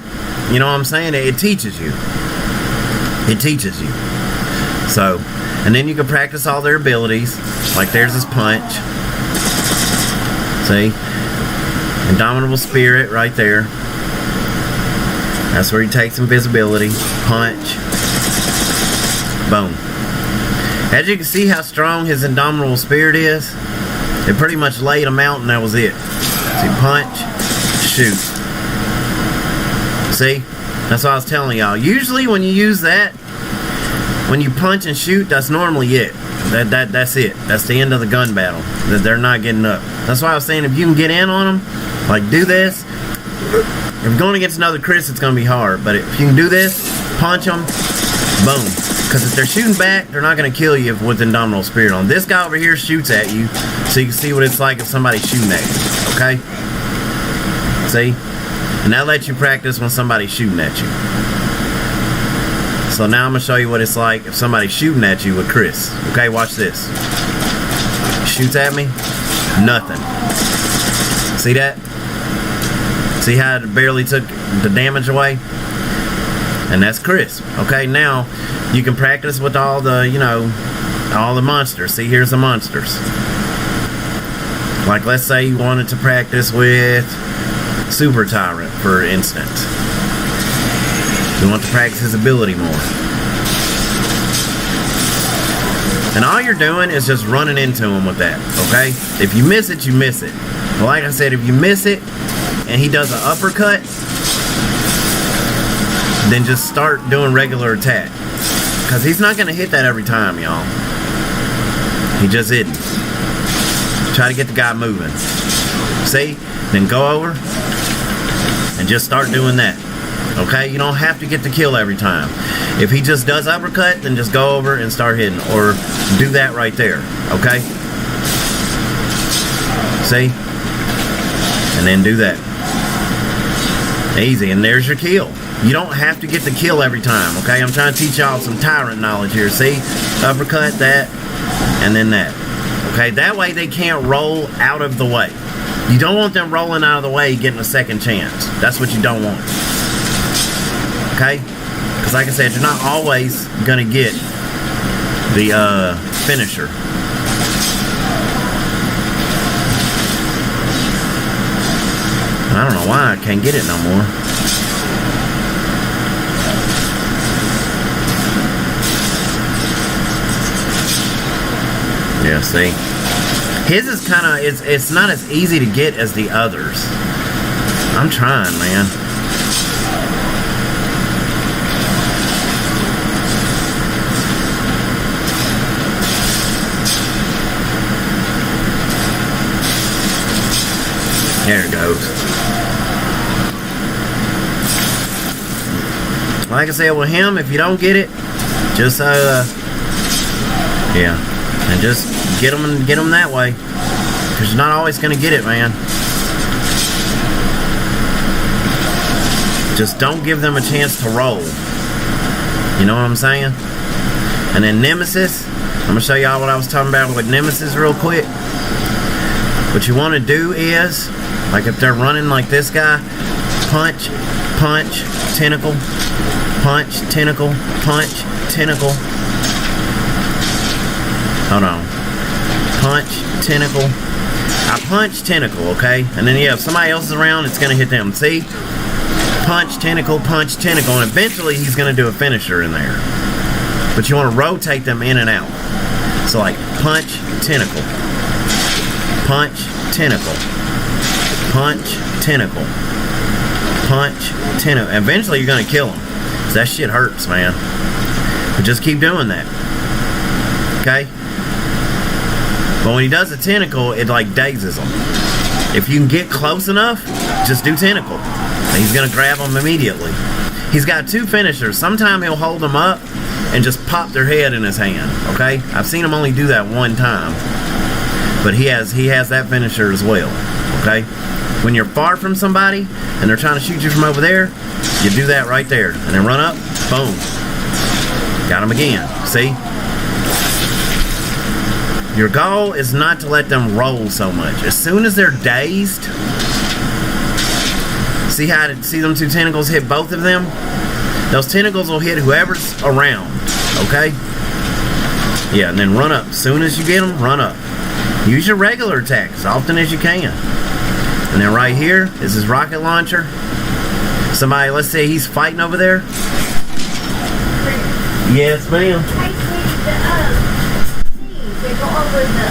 You know what I'm saying? It teaches you. It teaches you. So, and then you can practice all their abilities. Like there's his punch. See? Indomitable Spirit right there. That's where he takes invisibility. Punch. Boom. As you can see how strong his Indomitable Spirit is, it pretty much laid him out and that was it. See, punch, shoot. See? That's what I was telling y'all. Usually when you use that, when you punch and shoot, that's normally it. That's it. That's the end of the gun battle. They're not getting up. That's why I was saying if you can get in on them, like do this. If you're going against another Chris, it's going to be hard. But if you can do this, punch them, boom. Because if they're shooting back, they're not going to kill you with Indomitable Spirit on. This guy over here shoots at you, so you can see what it's like if somebody's shooting at you. Okay? See? And that lets you practice when somebody's shooting at you. So now I'm going to show you what it's like if somebody's shooting at you with Chris. Okay, watch this. Shoots at me, nothing. See that? See how it barely took the damage away? And that's Chris. Okay, now you can practice with all the, you know, all the monsters. See, here's the monsters. Like, let's say you wanted to practice with Super Tyrant, for instance. You want to practice his ability more. And all you're doing is just running into him with that, okay? If you miss it, you miss it. But like I said, if you miss it and he does an uppercut, then just start doing regular attack. Because he's not going to hit that every time, y'all. He just isn't. Try to get the guy moving. See? Then go over and just start doing that. Okay? You don't have to get the kill every time. If he just does uppercut, then just go over and start hitting. Or do that right there. Okay? See? And then do that. Easy. And there's your kill. You don't have to get the kill every time. Okay? I'm trying to teach y'all some Tyrant knowledge here. See? Uppercut, that, and then that. Okay? That way they can't roll out of the way. You don't want them rolling out of the way getting a second chance. That's what you don't want. Okay? Because like I said, you're not always going to get the finisher. I don't know why I can't get it no more. Yeah, see? His is kind of, it's not as easy to get as the others. I'm trying, man. There it goes. Like I said, with him, if you don't get it, just yeah, and just get them that way, because you're not always gonna get it, man. Just don't give them a chance to roll. You know what I'm saying? And then Nemesis, I'm gonna show y'all what I was talking about with Nemesis real quick. What you want to do is, like if they're running like this guy, punch, punch, tentacle, punch, tentacle, punch, tentacle. Hold on. Punch, tentacle. I punch, tentacle, okay? And then if somebody else is around, it's gonna hit them. See? Punch, tentacle, and eventually he's gonna do a finisher in there. But you want to rotate them in and out. So like punch, tentacle, punch, tentacle, punch, tentacle, punch, tentacle. Eventually you're gonna kill him. So that shit hurts, man. But just keep doing that. Okay? But when he does a tentacle, it like dazes him. If you can get close enough, just do tentacle. And he's gonna grab them immediately. He's got two finishers. Sometimes he'll hold them up and just pop their head in his hand. Okay? I've seen him only do that one time. But he has that finisher as well. Okay? When you're far from somebody and they're trying to shoot you from over there, you do that right there. And then run up, boom. Got him again. See? Your goal is not to let them roll so much. As soon as they're dazed, see them two tentacles hit both of them? Those tentacles will hit whoever's around, okay? Yeah, and then run up. As soon as you get them, run up. Use your regular attack as often as you can. And then right here is his rocket launcher. Somebody, let's say he's fighting over there. Yes, ma'am. They go over the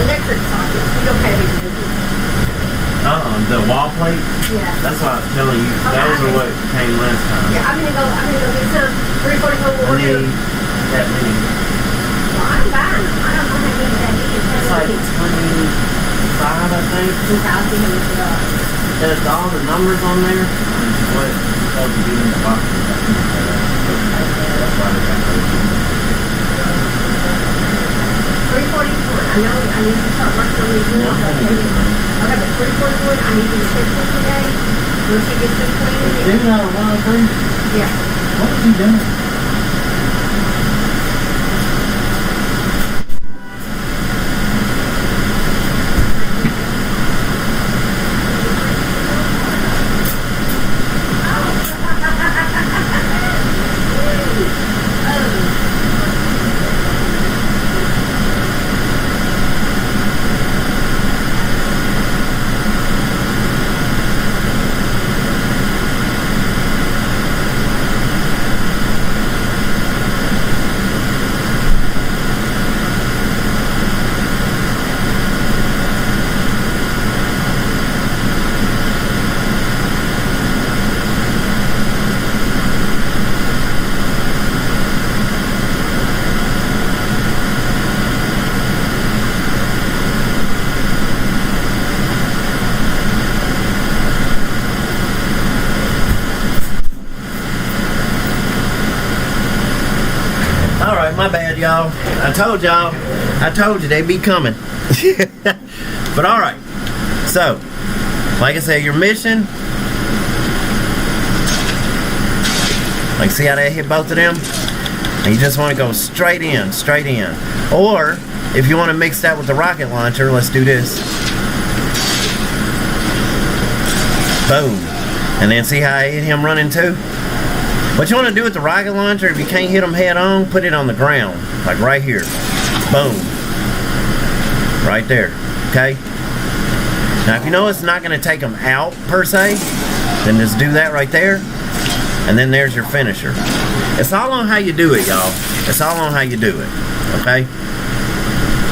electric socket. You don't have any. The wall plate? Yeah. That's what I was telling you. Those are what came last time. Yeah, I'm gonna go get some 344 I need that many. Well, I'm buying them. I don't know how many that is. It's like 25, I think. 2,000. There's all the numbers on there. What it's supposed to be in the box. That's why they got those. 344. I know I need to start working on these ones. Okay, but 344, I need you to fix it today. Once you get this clean. Didn't I run through? Yeah. What was he doing? My bad, y'all. I told you they'd be coming. But alright. So, like I said, your mission, like see how they hit both of them? And you just want to go straight in. Or, if you want to mix that with the rocket launcher, let's do this. Boom. And then see how I hit him running too? What you want to do with the rocket launcher, if you can't hit them head on, put it on the ground. Like right here. Boom. Right there. Okay? Now if you know it's not going to take them out per se, then just do that right there. And then there's your finisher. It's all on how you do it, y'all. It's all on how you do it. Okay?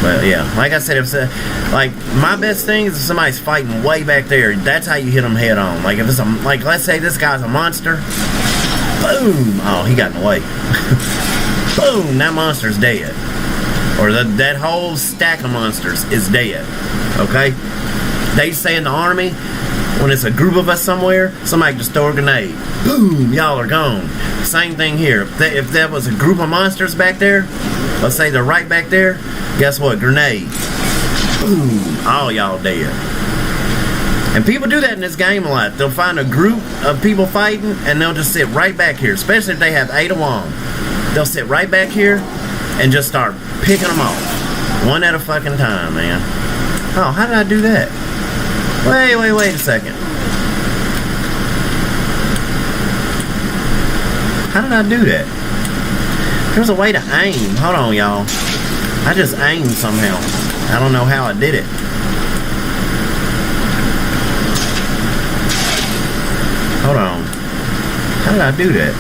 But yeah, like I said, if like my best thing is if somebody's fighting way back there, that's how you hit them head on. Like if it's like let's say this guy's a monster. Boom! Oh, he got in the way. Boom! That monster's dead. Or that whole stack of monsters is dead. Okay? They say in the army, when it's a group of us somewhere, somebody just throw a grenade. Boom! Y'all are gone. Same thing here. If there was a group of monsters back there, let's say they're right back there, guess what? Grenade. Boom! All y'all dead. And people do that in this game a lot. They'll find a group of people fighting and they'll just sit right back here, especially if they have 8 of them. They'll sit right back here and just start picking them off. One at a fucking time, man. Oh, how did I do that? Wait a second. How did I do that? There's a way to aim. Hold on, y'all. I just aimed somehow. I don't know how I did it. Hold on. How did I do that?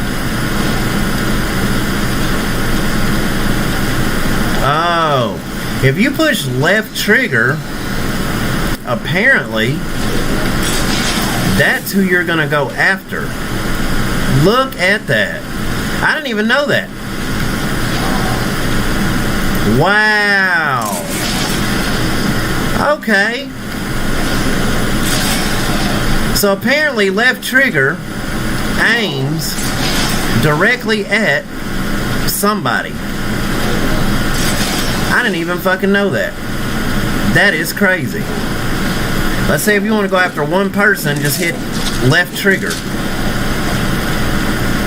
Oh. If you push left trigger, apparently, that's who you're gonna go after. Look at that. I didn't even know that. Wow. Okay. So apparently left trigger aims directly at somebody. I didn't even fucking know that. That is crazy. Let's say if you want to go after one person, just hit left trigger.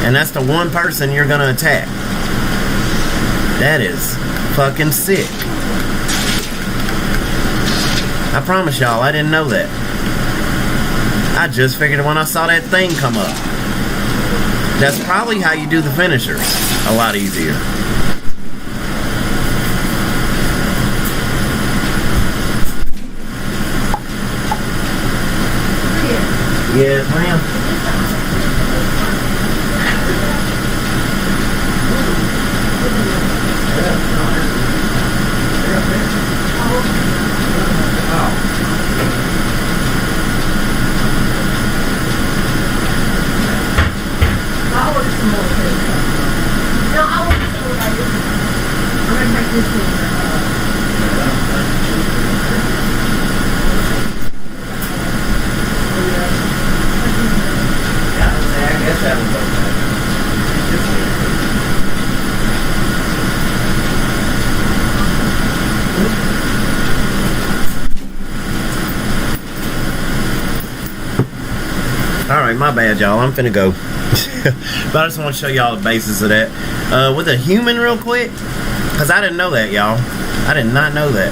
And that's the one person you're gonna attack. That is fucking sick. I promise y'all, I didn't know that. I just figured it when I saw that thing come up. That's probably how you do the finishers. A lot easier. Yes, ma'am. Alright, my bad, y'all. I'm finna go. But I just want to show y'all the basis of that. With a human real quick, because I didn't know that, y'all. I did not know that.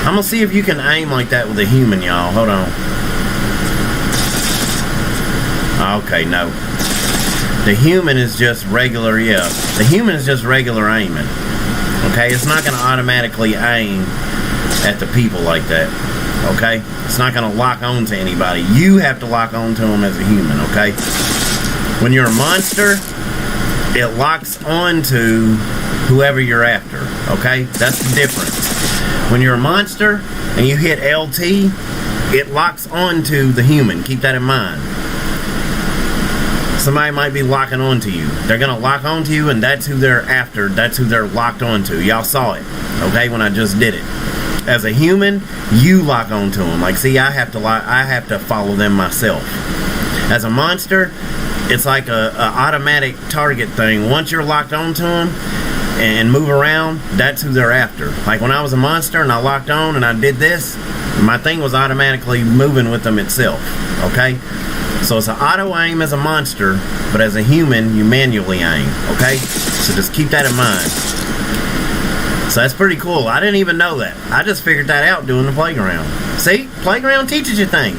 I'm gonna see if you can aim like that with a human, y'all. Hold on. Okay, no. The human is just regular, yeah. The human is just regular aiming. Okay, it's not gonna automatically aim at the people like that. Okay? It's not gonna lock on to anybody. You have to lock on to them as a human, okay? When you're a monster, it locks on to whoever you're after, okay? That's the difference. When you're a monster and you hit LT, it locks on to the human. Keep that in mind. Somebody might be locking on to you. They're gonna lock on to you, and that's who they're after. That's who they're locked on to. Y'all saw it, okay, when I just did it. As a human, you lock on to them. Like, see, I have to follow them myself. As a monster, it's like a automatic target thing. Once you're locked on to them and move around, that's who they're after. Like when I was a monster and I locked on and I did this, my thing was automatically moving with them itself. Okay? So it's an auto aim as a monster, but as a human, you manually aim. Okay? So just keep that in mind. So that's pretty cool. I didn't even know that. I just figured that out doing the playground. See? Playground teaches you things.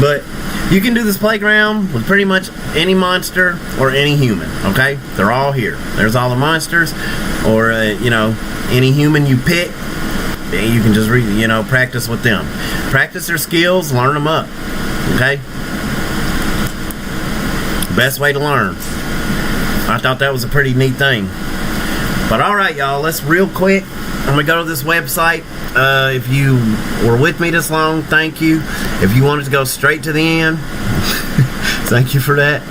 But you can do this playground with pretty much any monster or any human, okay? They're all here. There's all the monsters, or, any human you pick, and you can just, practice with them. Practice their skills, learn them up, okay? Best way to learn. I thought that was a pretty neat thing. But alright, y'all, let's real quick. I'm going to go to this website. If you were with me this long, thank you. If you wanted to go straight to the end, thank you for that.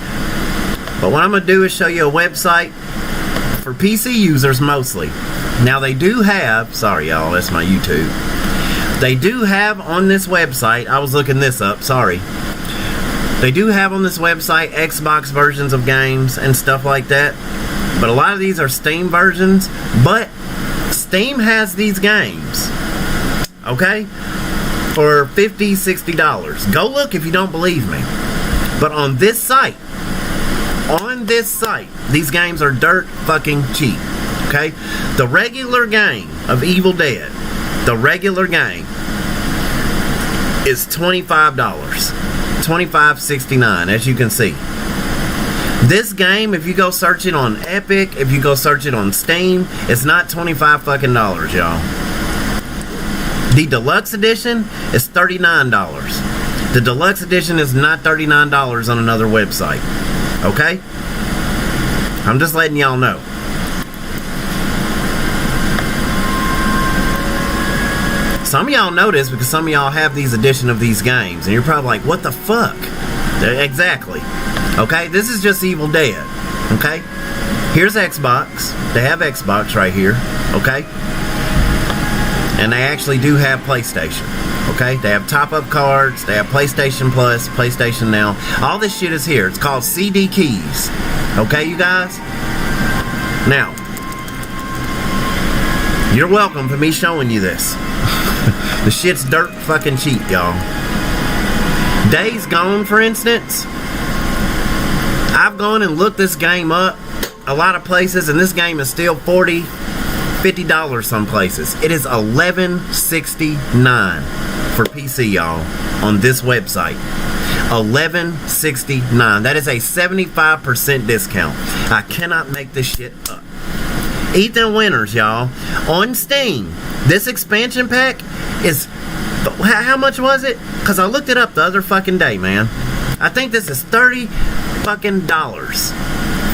But what I'm going to do is show you a website for PC users mostly. Now they do have, sorry y'all, that's my YouTube. They do have on this website, I was looking this up, sorry. They do have on this website Xbox versions of games and stuff like that. But a lot of these are Steam versions, but Steam has these games, okay, for $50, $60. Go look if you don't believe me. But on this site, On this site, these games are dirt fucking cheap. Okay? The regular game of Evil Dead, the regular game is $25. $25.69, as you can see. This game, if you go search it on Epic, if you go search it on Steam, it's not $25 fucking dollars, y'all. The deluxe edition is $39. The deluxe edition is not $39 on another website. Okay? I'm just letting y'all know. Some of y'all know this because some of y'all have these edition of these games, and you're probably like, what the fuck? Exactly. Okay? This is just Evil Dead. Okay? Here's Xbox. They have Xbox right here. Okay? And they actually do have PlayStation. Okay? They have top-up cards. They have PlayStation Plus, PlayStation Now. All this shit is here. It's called CD Keys. Okay, you guys? Now, you're welcome for me showing you this. The shit's dirt fucking cheap, y'all. Days Gone, for instance. I've gone and looked this game up a lot of places, and this game is still $40, $50 some places. It is $11.69 for PC, y'all, on this website. $11.69. That is a 75% discount. I cannot make this shit up. Ethan Winters, y'all, on Steam. This expansion pack is, how much was it? Because I looked it up the other fucking day, man. I think this is $30 fucking dollars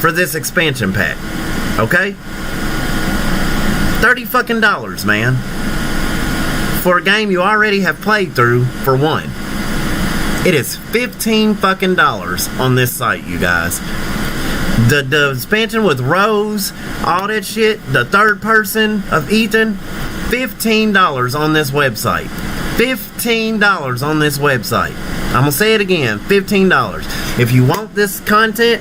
for this expansion pack. Okay? $30 fucking dollars, man. For a game you already have played through for one. It is $15 fucking dollars on this site, you guys. The expansion with Rose, all that shit, the third person of Ethan, $15 on this website. $15 on this website. I'm gonna say it again, $15. If you want this content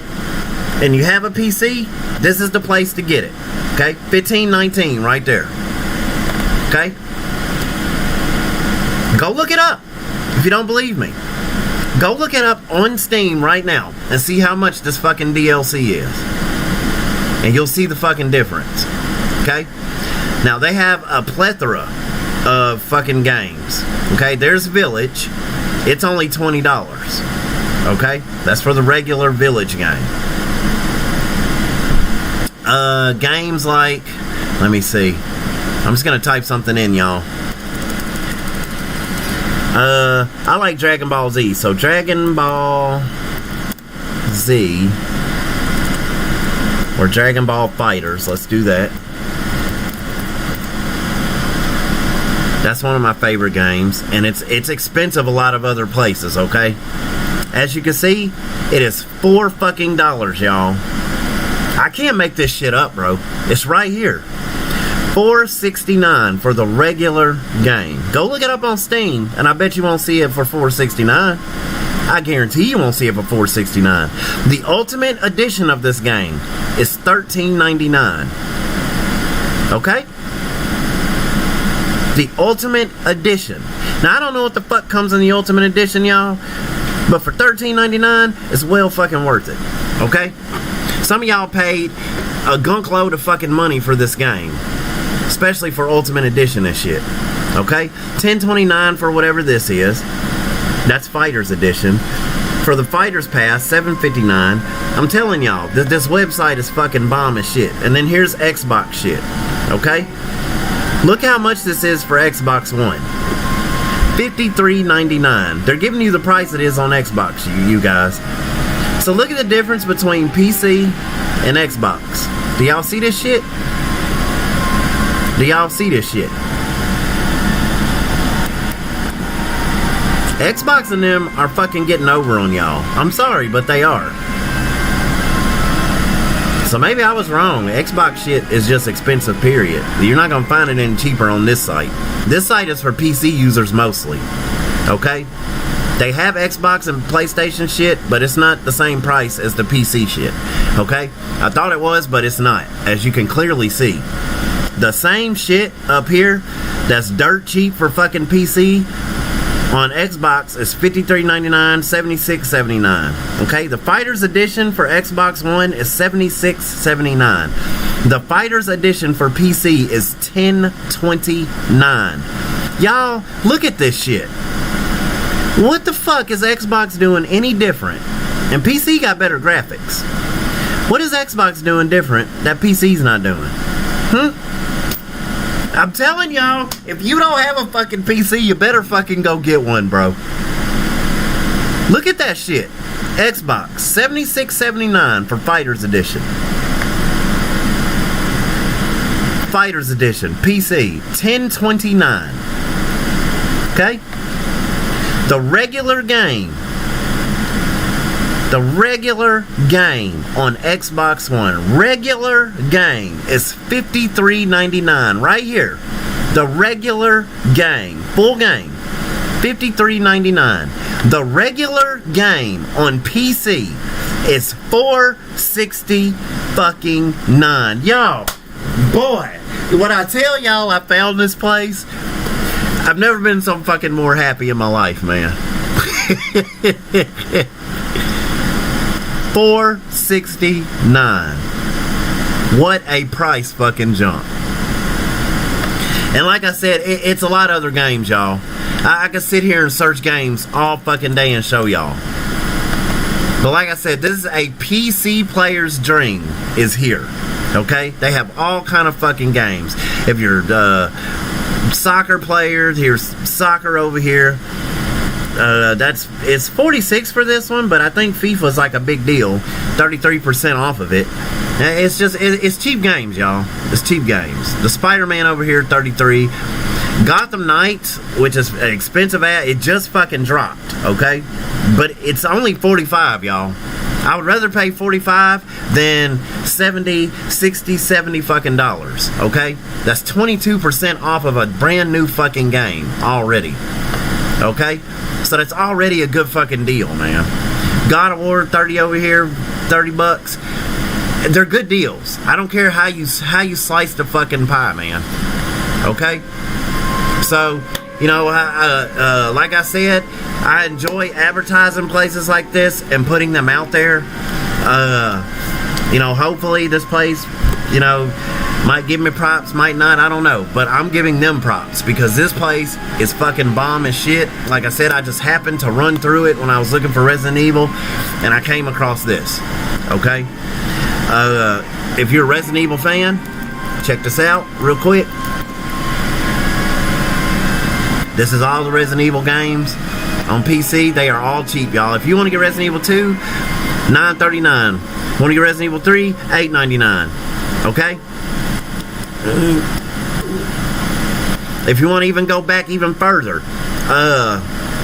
and you have a PC, this is the place to get it. Okay? $15.19 right there. Okay? Go look it up if you don't believe me. Go look it up on Steam right now and see how much this fucking DLC is. And you'll see the fucking difference. Okay? Now, they have a plethora of fucking games. Okay? There's Village. It's only $20. Okay? That's for the regular Village game. Games like... Let me see. I'm just gonna type something in, y'all. I like Dragon Ball Z, so Dragon Ball Z or Dragon Ball Fighters, let's do that. That's one of my favorite games, and it's expensive a lot of other places, okay? As you can see, it is $4 fucking dollars, y'all. I can't make this shit up, bro. It's right here. $4.69 for the regular game. Go look it up on Steam, and I bet you won't see it for $4.69. I guarantee you won't see it for $4.69. The Ultimate Edition of this game is $13.99. Okay? The Ultimate Edition. Now, I don't know what the fuck comes in the Ultimate Edition, y'all, but for $13.99, it's well fucking worth it. Okay? Some of y'all paid a gunk load of fucking money for this game. Especially for Ultimate Edition and shit. Okay? $10.29 for whatever this is. That's Fighters Edition. For the Fighters Pass, $7.59. I'm telling y'all, this website is fucking bomb as shit. And then here's Xbox shit. Okay? Look how much this is for Xbox One. $53.99. They're giving you the price it is on Xbox, you guys. So look at the difference between PC and Xbox. Do y'all see this shit? Do y'all see this shit? Xbox and them are fucking getting over on y'all. I'm sorry, but they are. So maybe I was wrong. Xbox shit is just expensive, period. You're not gonna find it any cheaper on this site. This site is for PC users mostly. Okay? They have Xbox and PlayStation shit, but it's not the same price as the PC shit. Okay? I thought it was, but it's not. As you can clearly see. The same shit up here that's dirt cheap for fucking PC On Xbox, it's $53.99, $76.79. Okay, the Fighters Edition for Xbox One is $76.79. The Fighters Edition for PC is $10.29. Y'all, look at this shit. What the fuck is Xbox doing any different? And PC got better graphics. What is Xbox doing different that PC's not doing? I'm telling y'all, if you don't have a fucking PC, you better fucking go get one, bro. Look at that shit. Xbox, $76.79 for Fighters Edition. Fighters Edition, PC, $10.29. Okay? The regular game on Xbox One, regular game is $53.99 right here. The regular game, full game, $53.99. The regular game on PC is $4.69. Y'all, boy, when I tell y'all I found this place, I've never been so fucking more happy in my life, man. $4.69. What a price fucking jump. And like I said, it's a lot of other games, y'all. I could sit here and search games all fucking day and show y'all. But like I said, this is a PC player's dream is here. Okay? They have all kind of fucking games. If you're soccer players, here's soccer over here. It's 46 for this one, but I think FIFA's like a big deal, 33% off of it. It's cheap games, y'all. It's cheap games. The Spider-Man over here, 33. Gotham Knights, which is an expensive ad, it just fucking dropped, okay? But it's only 45, y'all. I would rather pay 45 than 70, 60, 70 fucking dollars, okay? That's 22% off of a brand new fucking game already, okay? So that's already a good fucking deal, man. God of War, 30 over here, 30 bucks. They're good deals. I don't care how you slice the fucking pie, man. Okay? So, you know, like I said, I enjoy advertising places like this and putting them out there. You know, hopefully this place, you know, might give me props, might not, I don't know. But I'm giving them props because this place is fucking bomb as shit. Like I said, I just happened to run through it when I was looking for Resident Evil, and I came across this. Okay? If you're a Resident Evil fan, check this out real quick. This is all the Resident Evil games on PC. They are all cheap, y'all. If you want to get Resident Evil 2, $9.39. Want to get Resident Evil 3, $8.99. Okay? If you want to even go back even further,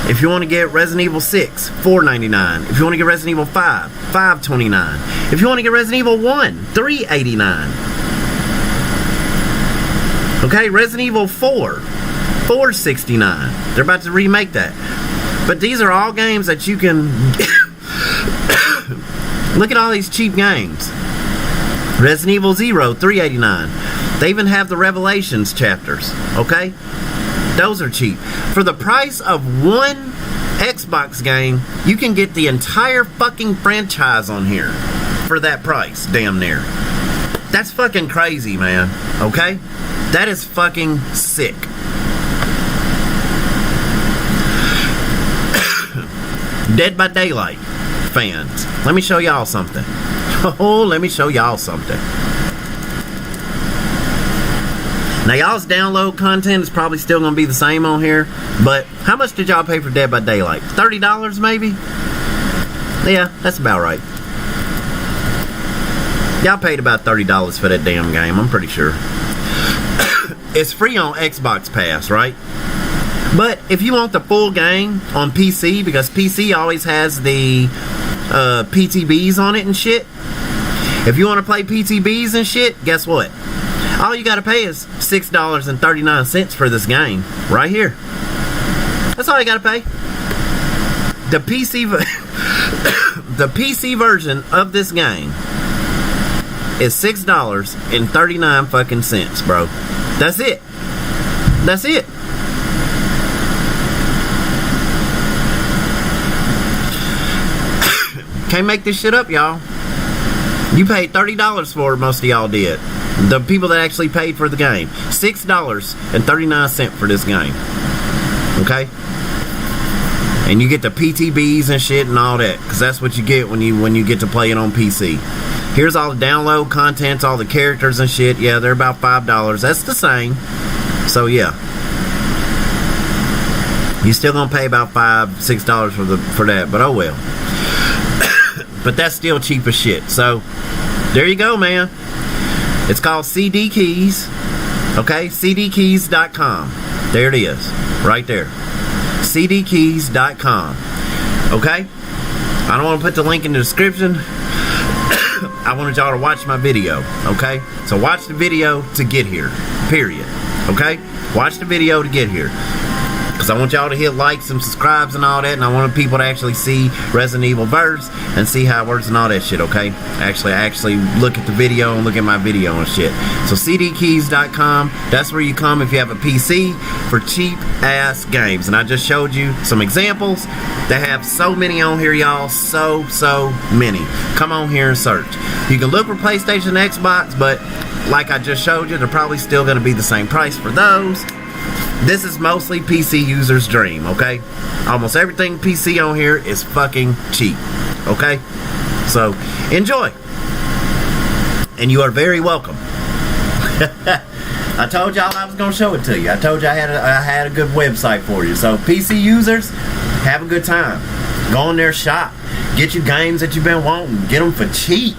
if you want to get Resident Evil 6, $4.99. If you want to get Resident Evil 5, $5.29. If you want to get Resident Evil 1, $3.89. Okay, Resident Evil 4, $4.69. They're about to remake that. But these are all games that you can... Look at all these cheap games. Resident Evil 0, $3.89. They even have the Revelations chapters, okay? Those are cheap. For the price of one Xbox game, you can get the entire fucking franchise on here for that price, damn near. That's fucking crazy, man, okay? That is fucking sick. Dead by Daylight fans, let me show y'all something. Oh, let me show y'all something. Now, y'all's download content is probably still going to be the same on here, but how much did y'all pay for Dead by Daylight? $30 maybe? Yeah, that's about right. Y'all paid about $30 for that damn game, I'm pretty sure. It's free on Xbox Pass, right? But if you want the full game on PC, because PC always has the PTBs on it and shit. If you want to play PTBs and shit, guess what? All you gotta pay is $6.39 for this game right here. That's all you gotta pay. The PC the PC version of this game is $6.39 fucking cents, bro. That's it. That's it. Can't make this shit up, y'all. You paid $30 for it, most of y'all did. The people that actually paid for the game. $6.39 for this game. Okay? And you get the PTBs and shit and all that, because that's what you get when you get to play it on PC. Here's all the download contents, all the characters and shit. Yeah, they're about $5. That's the same. So yeah, you still gonna pay about $5-6 for that, but oh well. But that's still cheap as shit. So there you go, man. It's called CD Keys. Okay, cdkeys.com. There it is, right there. cdkeys.com. Okay, I don't want to put the link in the description. I wanted y'all to watch my video. Okay, so watch the video to get here, period. Okay, watch the video to get here, because I want y'all to hit likes and subscribes and all that, and I want people to actually see Resident Evil Verse and see how it works and all that shit. Okay, actually look at the video and look at my video and shit. So cdkeys.com, that's where you come if you have a PC for cheap ass games. And I just showed you some examples. They have so many on here, y'all. So many. Come on here and search. You can look for PlayStation, Xbox, but like I just showed you, they're probably still going to be the same price for those. This is mostly PC users' dream, okay? Almost everything PC on here is fucking cheap, okay? So, enjoy. And you are very welcome. I told y'all I was going to show it to you. I told you I had a good website for you. So, PC users, have a good time. Go in there, shop. Get you games that you've been wanting. Get them for cheap.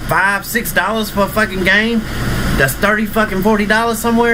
$5-6 for a fucking game that's $30-$40 somewhere.